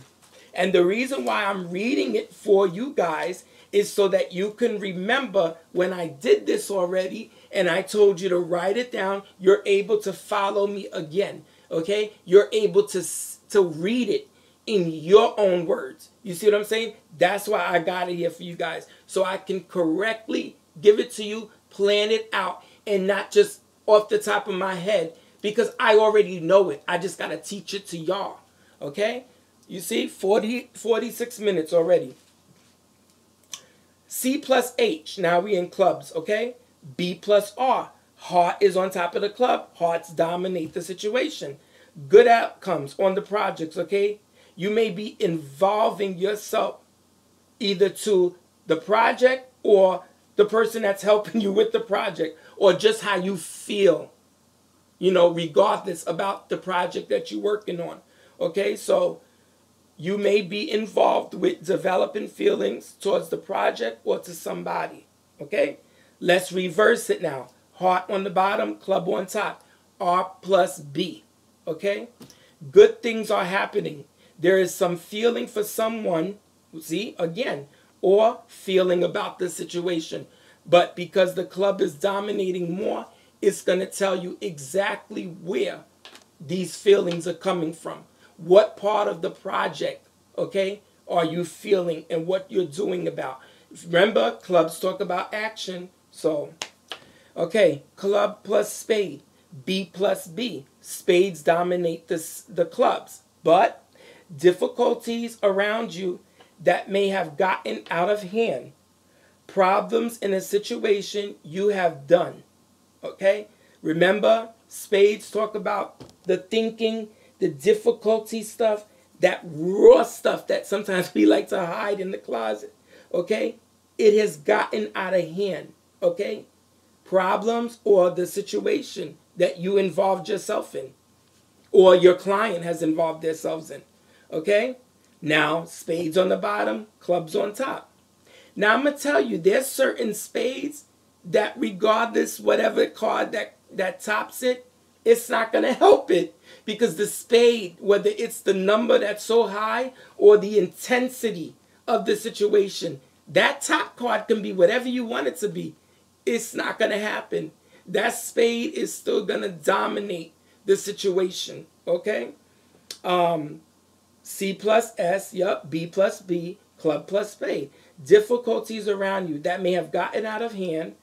And the reason why I'm reading it for you guys is so that you can remember when I did this already and I told you to write it down, you're able to follow me again. Okay? You're able to read it in your own words. You see what I'm saying? That's why I got it here for you guys. So I can correctly give it to you, plan it out, and not just off the top of my head, because I already know it. I just got to teach it to y'all. Okay? You see? 46 minutes already. C plus H. Now we in clubs. Okay? B plus R. Heart is on top of the club. Hearts dominate the situation. Good outcomes on the projects. Okay? You may be involving yourself either to the project or the person that's helping you with the project, or just how you feel, you know, regardless about the project that you're working on. Okay, so you may be involved with developing feelings towards the project or to somebody. Okay, let's reverse it now. Heart on the bottom, club on top. R plus B. Okay, good things are happening. There is some feeling for someone, see, again, or feeling about the situation. But because the club is dominating more, it's going to tell you exactly where these feelings are coming from. What part of the project, okay, are you feeling and what you're doing about. Remember, clubs talk about action. So, okay, club plus spade, B plus B. Spades dominate the clubs. But difficulties around you that may have gotten out of hand. Problems in a situation you have done. Okay? Remember, spades talk about the thinking, the difficulty stuff, that raw stuff that sometimes we like to hide in the closet. Okay? It has gotten out of hand. Okay? Problems or the situation that you involved yourself in, or your client has involved themselves in. Okay? Now, spades on the bottom, clubs on top. Now, I'm going to tell you, there's certain spades that regardless whatever card that tops it, it's not going to help it. Because the spade, whether it's the number that's so high or the intensity of the situation, that top card can be whatever you want it to be. It's not going to happen. That spade is still going to dominate the situation. Okay? C plus S, yep, B plus B, club plus spade. Difficulties around you that may have gotten out of hand.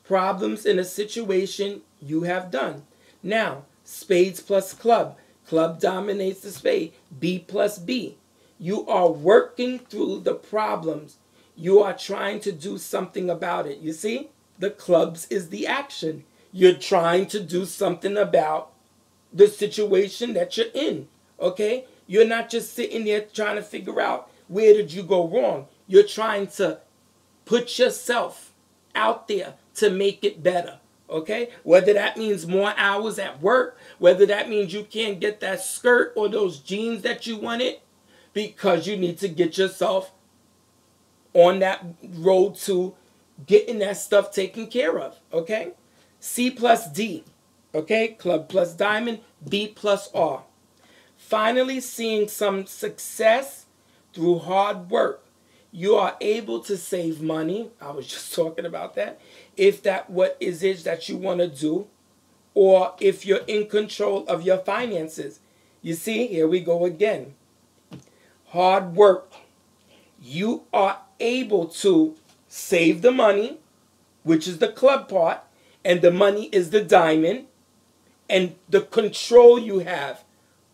Problems in a situation you have done. Now, spades plus club. Club dominates the spade. B plus B. You are working through the problems. You are trying to do something about it. You see? The clubs is the action. You're trying to do something about the situation that you're in. Okay? You're not just sitting there trying to figure out where did you go wrong. You're trying to put yourself out there to make it better. Okay? Whether that means more hours at work, whether that means you can't get that skirt or those jeans that you wanted because you need to get yourself on that road to getting that stuff taken care of. Okay? C plus D. Okay? Club plus diamond. B plus R. Finally, seeing some success through hard work. You are able to save money. I was just talking about that. If that what is it that you want to do, or if you're in control of your finances. You see, here we go again. Hard work. you are able to save the money, which is the club part, and the money is the diamond, and the control you have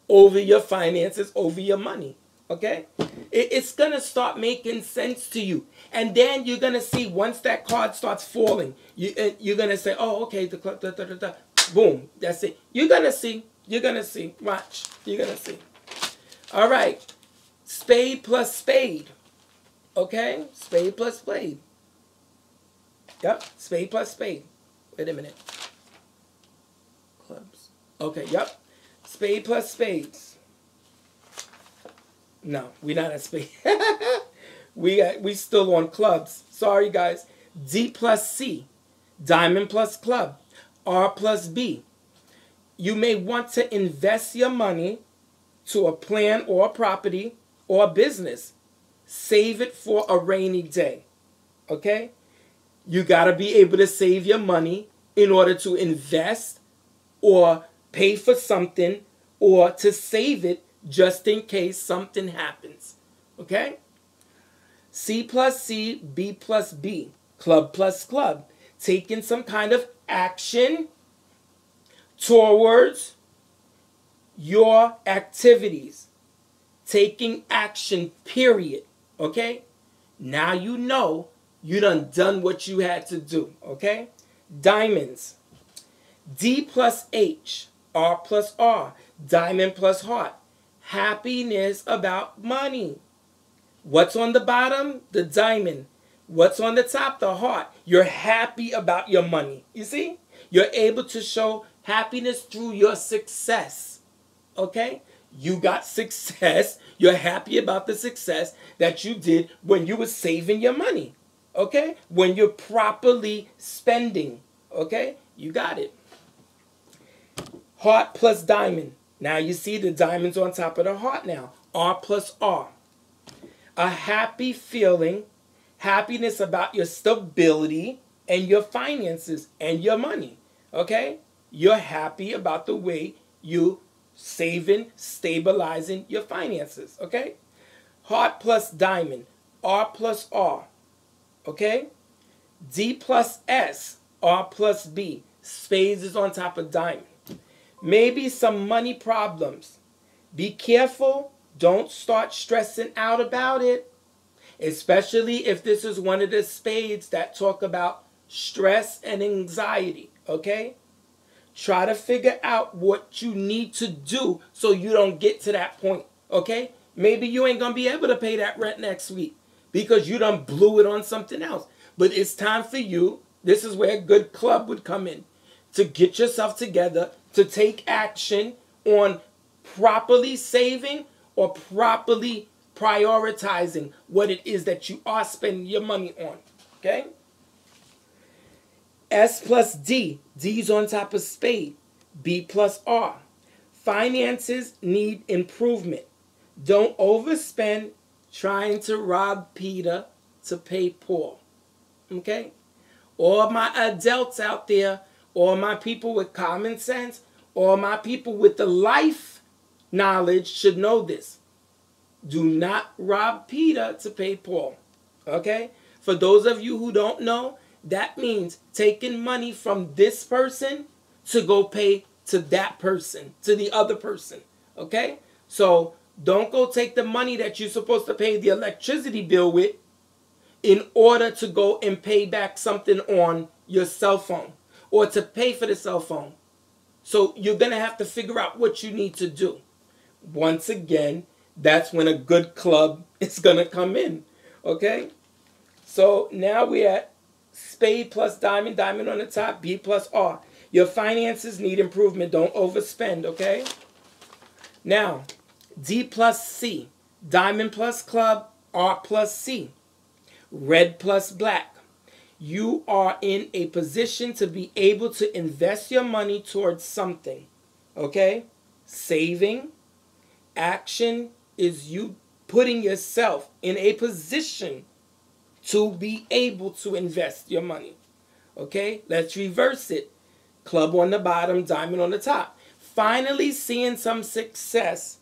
over your finances, over your money. Okay? It's going to start making sense to you. And then you're going to see once that card starts falling, you're going to say, oh, okay, the club, da, da, da, da. Boom. That's it. You're going to see. You're going to see. Watch. You're going to see. All right. Spade plus spade. Okay? Spade plus spade. Yep. Spade plus spade. Wait a minute. Clubs. Okay, yep. Spade plus spades. No, we're not at spade. we still on clubs. Sorry, guys. D plus C. Diamond plus club. R plus B. You may want to invest your money to a plan or a property or a business. Save it for a rainy day. Okay? You got to be able to save your money in order to invest or pay for something or to save it just in case something happens. Okay? C plus C, B plus B, club plus club. Taking some kind of action towards your activities. Taking action, period. Okay? Now you know you done what you had to do. Okay? Diamonds. D plus H, R plus R, diamond plus heart. Happiness about money. What's on the bottom? The diamond. What's on the top? The heart. You're happy about your money. You see? You're able to show happiness through your success. Okay? You got success. You're happy about the success that you did when you were saving your money. Okay? When you're properly spending. Okay? You got it. Heart plus diamond. Now you see the diamond's on top of the heart now. R plus R. A happy feeling, happiness about your stability and your finances and your money. Okay? You're happy about the way you saving, stabilizing your finances. Okay? Heart plus diamond. R plus R. Okay? D plus S. R plus B. Spades is on top of diamond. Maybe some money problems. Be careful. Don't start stressing out about it. Especially if this is one of the spades that talk about stress and anxiety. Okay? Try to figure out what you need to do so you don't get to that point. Okay? Maybe you ain't going to be able to pay that rent next week because you done blew it on something else. But it's time for you. This is where a good club would come in. To get yourself together, to take action on properly saving or properly prioritizing what it is that you are spending your money on. Okay? S plus D. D's on top of spade. B plus R. Finances need improvement. Don't overspend trying to rob Peter to pay Paul. Okay? All my adults out there, all my people with common sense, all my people with the life knowledge should know this. Do not rob Peter to pay Paul. Okay? For those of you who don't know, that means taking money from this person to go pay to that person, to the other person. Okay? So don't go take the money that you're supposed to pay the electricity bill with in order to go and pay back something on your cell phone or to pay for the cell phone. So you're going to have to figure out what you need to do. Once again, that's when a good club is going to come in. Okay? So now we're at spade plus diamond, diamond on the top, B plus R. Your finances need improvement. Don't overspend, okay? Now, D plus C, diamond plus club, R plus C, red plus black. You are in a position to be able to invest your money towards something, okay? Saving, action is you putting yourself in a position to be able to invest your money, okay? Let's reverse it. Club on the bottom, diamond on the top. Finally seeing some success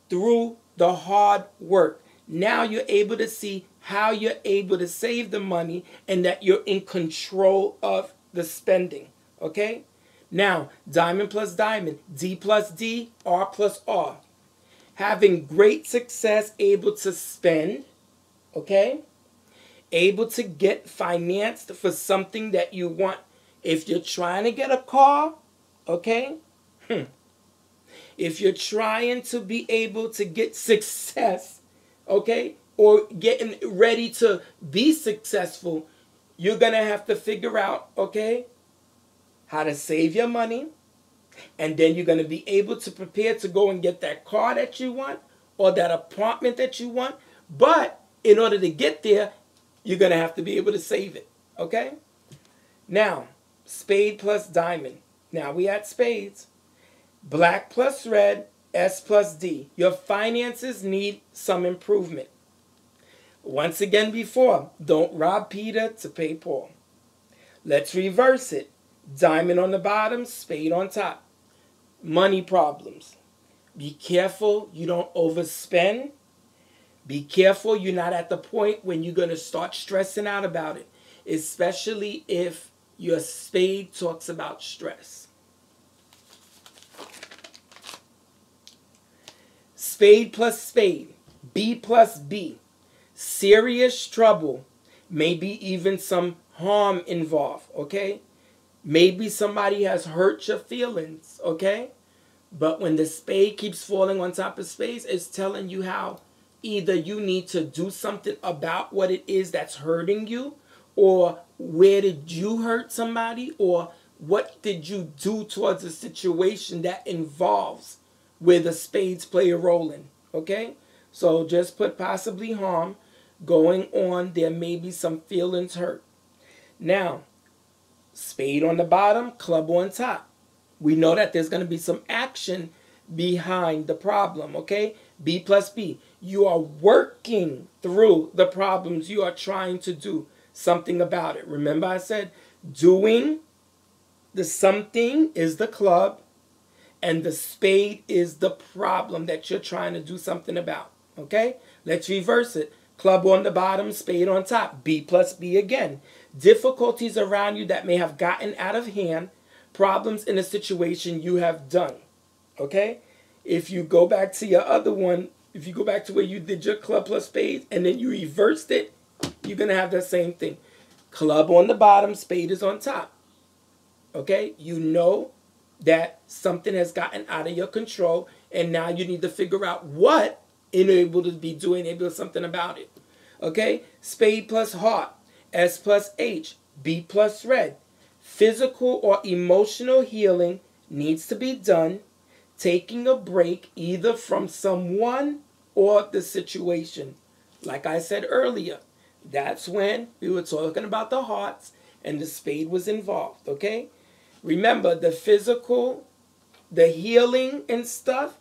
through the hard work. Now you're able to see how you're able to save the money and that you're in control of the spending. Okay? Now, diamond plus diamond, D plus D, R plus R. Having great success, able to spend, okay? Able to get financed for something that you want. If you're trying to get a car, okay? If you're trying to be able to get success, okay? Or getting ready to be successful, you're going to have to figure out, okay, how to save your money. And then you're going to be able to prepare to go and get that car that you want or that apartment that you want. But in order to get there, you're going to have to be able to save it. Okay? Now, spade plus diamond. Now we at spades. Black plus red, S plus D. Your finances need some improvement. Once again before, don't rob Peter to pay Paul. Let's reverse it. Diamond on the bottom, spade on top. Money problems. Be careful you don't overspend. Be careful you're not at the point when you're going to start stressing out about it, especially if your spade talks about stress. Spade plus spade, B plus B. Serious trouble, maybe even some harm involved, okay? Maybe somebody has hurt your feelings, okay? But when the spade keeps falling on top of spades, it's telling you how either you need to do something about what it is that's hurting you, or where did you hurt somebody, or what did you do towards a situation that involves where the spades play a role in, okay? So just put possibly harm going on. There may be some feelings hurt. Now, spade on the bottom, club on top. We know that there's going to be some action behind the problem, okay? B plus B. You are working through the problems. You are trying to do something about it. Remember I said doing the something is the club and the spade is the problem that you're trying to do something about, okay? Let's reverse it. Club on the bottom, spade on top. B plus B again. Difficulties around you that may have gotten out of hand. Problems in a situation you have done. Okay? If you go back to your other one, if you go back to where you did your club plus spade and then you reversed it, you're going to have the same thing. Club on the bottom, spade is on top. Okay? You know that something has gotten out of your control and now you need to figure out what you're able to be doing, able to do something about it. Okay? Spade plus heart, S plus H, B plus red. Physical or emotional healing needs to be done. Taking a break either from someone or the situation. Like I said earlier, that's when we were talking about the hearts and the spade was involved, okay? Remember, the physical, the healing and stuff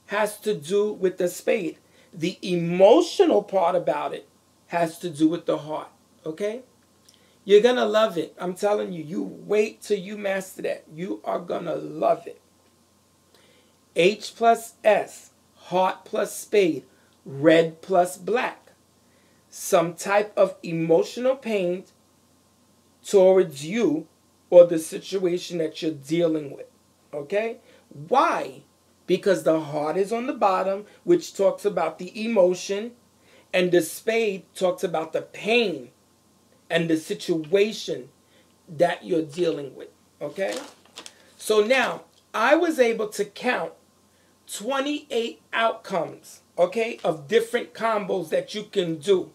has to do with the spade. The emotional part about it has to do with the heart, okay? You're going to love it. I'm telling you, you wait till you master that. You are going to love it. H plus S, heart plus spade, red plus black. Some type of emotional pain towards you or the situation that you're dealing with. Okay? Why? Because the heart is on the bottom, which talks about the emotion, and the spade talks about the pain and the situation that you're dealing with. Okay? So now, I was able to count 28 outcomes, okay, of different combos that you can do,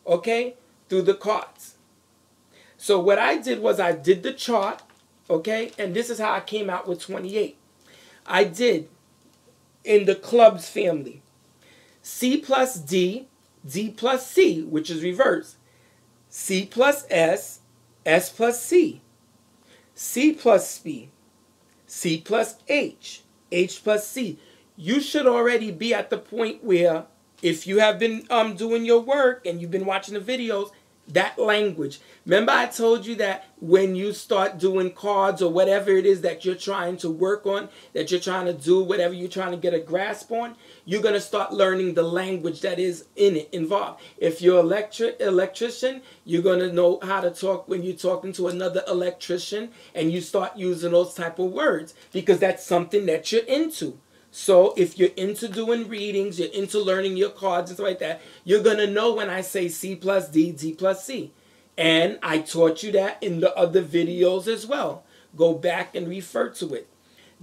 okay, through the cards. So what I did was I did the chart, okay, and this is how I came out with 28. I did, in the clubs family, C plus D, D plus C, which is reverse, C plus S, S plus C, C plus B, C plus H, H plus C. You should already be at the point where if you have been doing your work and you've been watching the videos, That language. Remember I told you that when you start doing cards or whatever it is that you're trying to work on, that you're trying to do, whatever you're trying to get a grasp on, you're going to start learning the language that is in it, involved. If you're an electrician, you're going to know how to talk when you're talking to another electrician, and you start using those type of words because that's something that you're into. So if you're into doing readings, you're into learning your cards and stuff like that, you're going to know when I say C plus D, D plus C. And I taught you that in the other videos as well. Go back and refer to it.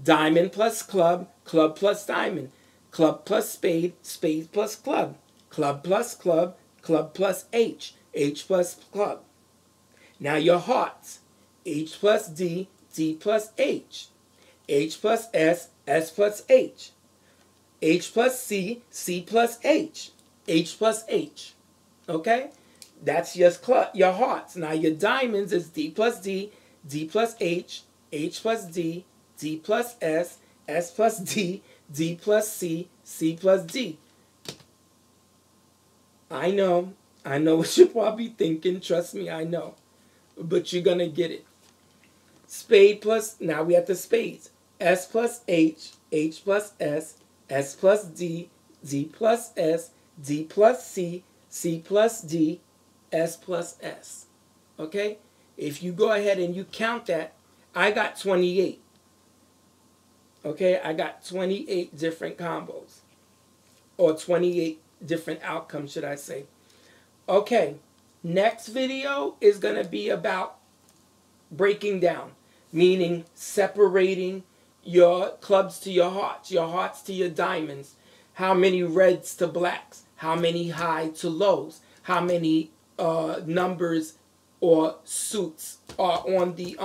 Diamond plus club, club plus diamond. Club plus spade, spade plus club. Club plus club, club plus H. H plus club. Now your hearts. H plus D, D plus H. H plus S, S plus H. H plus C, C plus H. H plus H. Okay? That's just your hearts. Now your diamonds is D plus D, D plus H, H plus D, D plus S, S plus D, D plus C, C plus D. I know what you're probably thinking. Trust me, I know. But you're going to get it. Spade plus, now we have the spades. S plus H, H plus S, S plus D, D plus S, D plus C, C plus D, S plus S. Okay? If you go ahead and you count that, I got 28. Okay? I got 28 different combos. Or 28 different outcomes, should I say. Okay. Next video is going to be about breaking down. Meaning separating your clubs to your hearts to your diamonds, how many reds to blacks, how many high to lows, how many numbers or suits are on the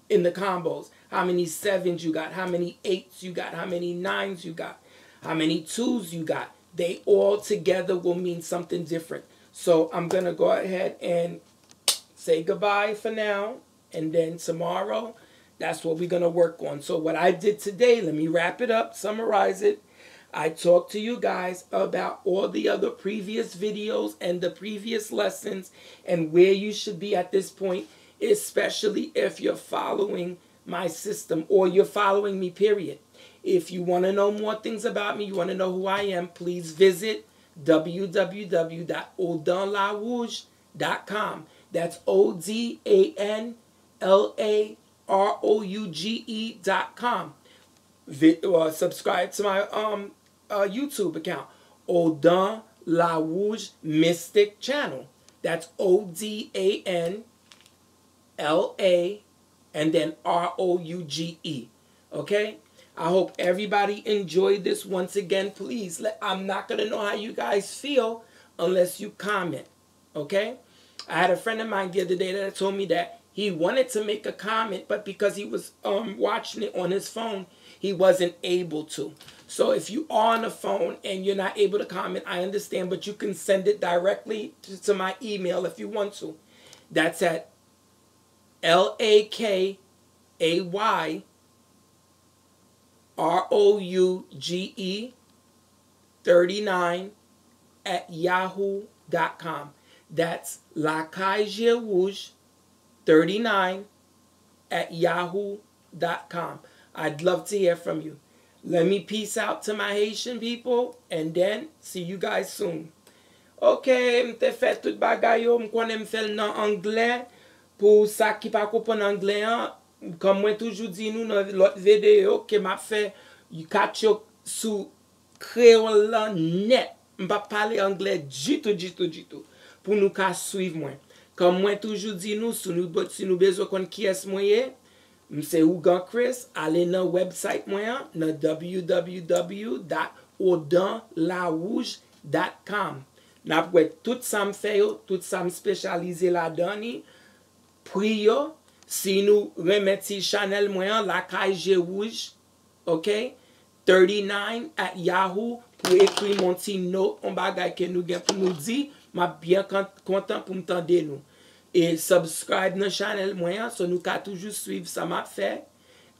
in the combos, how many sevens you got, how many eights you got, how many nines you got, how many twos you got. They all together will mean something different. So I'm gonna go ahead and say goodbye for now, and then tomorrow that's what we're going to work on. So what I did today, let me wrap it up, summarize it. I talked to you guys about all the other previous videos and the previous lessons and where you should be at this point, especially if you're following my system or you're following me, period. If you want to know more things about me, you want to know who I am, please visit www.odonlarouge.com. That's ODANLAROUGE.com. Subscribe to my YouTube account, Odon La Rouge Mystic Channel. That's ODANLA and then ROUGE. Okay? I hope everybody enjoyed this. Once again, please, I'm not going to know how you guys feel unless you comment. Okay? I had a friend of mine the other day that told me that he wanted to make a comment, but because he was watching it on his phone, he wasn't able to. So if you are on the phone and you're not able to comment, I understand, but you can send it directly to my email if you want to. That's at LAKAYYROUGE39@yahoo.com. That's lakaijerouge39@yahoo.com. I'd love to hear from you. Let me peace out to my Haitian people and then see you guys soon. Ok, mte fè tout bagay yo, mkonnen m'fèl nan anglais. Pour sa ki pa kompon anglais an, comme moi toujours di nou nan l'autre vidéo que m'a fait, you catch yo sous créole là net. M'pa parler anglais du tout. Pour nous ka suivre moi. Comme moi toujours di nou, si nous besoin kon qui est moyen, m'se Ougan Chris, allez dans website moi, dans www.odonlarouge.com. N'a pwè tout ça m'fè yo, tout ça m'spécialisé la dani. Priyo, si nous remettons Chanel moyen, la caille rouge, ok? 39@yahoo pour écrire mon petit note, on bagay que nous gen pour nous dire, m'a bien content pour m'tendre nous. Et subscribe dans Chanel moyen, so nous ka toujours suivre ça m'a fait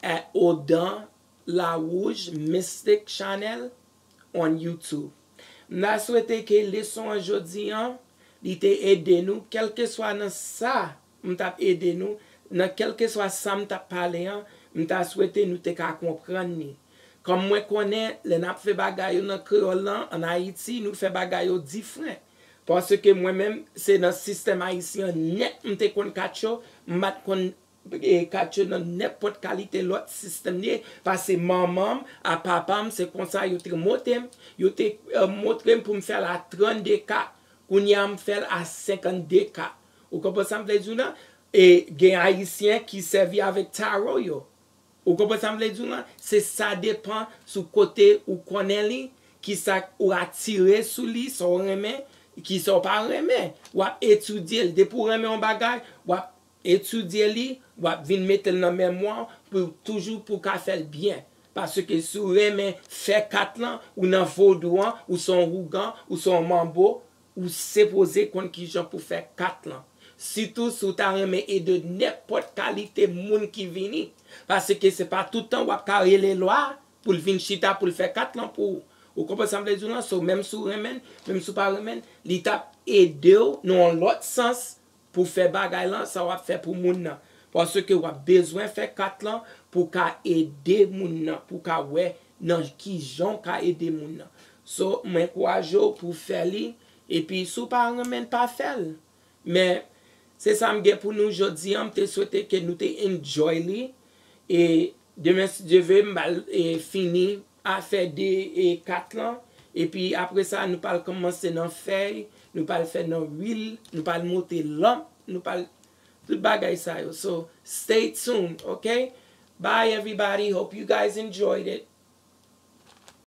at Odon La Rouge Mystic Channel on YouTube. M'a souhaité que leçon aujourd'hui li te aidé nous, quel que soit dans ça, m't'a aidé nous, dans quel que soit ça m't'a parlé, m't'a souhaité nous te ka comprendre ni. Comme moi connais, les n'a fait bagay dans créole en Haïti, nous fait bagay différent. Parce que moi-même, c'est dans le système haïtien net, m'te kon kacho, m'mat kon et kacho dans n'importe qualité l'autre système lié parce que maman à papa c'est comme ça yo te monté pour me faire la 32 cas qu'on y a me faire à 52 cas ou comprenez ça me dire là et gen haïtien qui servi avec tarot yo ou comprenez ça me dire là c'est ça dépend sur côté ou connaît li qui ça ou attirer sous lui son remet qui sont pas remet ou étudier de pour remet un bagage ou étudier li ou vinn mettre dans mémoire pour toujours pour qu'a faire bien parce que si vous remet fait 4 ans ou dans vaudouan ou son rougan ou son mambo ou c'est posé contre qui gens pour faire 4 ans surtout si tu remet et de n'importe qualité monde qui vini parce que c'est pas tout le temps ou carrer les lois pour venir chita pour faire 4 ans pour ou comprenez ça me dire là so même sous remen même sous pas remen l'étape aider dans l'autre sens pour faire bagay là ça va faire pour moun nan parce que ou a besoin faire 4 ans pour ka aider moun nan pour ka ouais nan qui jon ka aider moun nan so m'encourage pour faire li et puis sous pas remen pas faire mais c'est ça m'gè pour nous jodi on te souhaiter que nous te enjoy li et demain si Dieu veut mal et fini à faire des 4 ans et puis après ça nous parle commencer dans feuille nous parle faire dans huile nous parle monter lampe nous parle tout bagay ça yo so stay tuned okay bye everybody hope you guys enjoyed it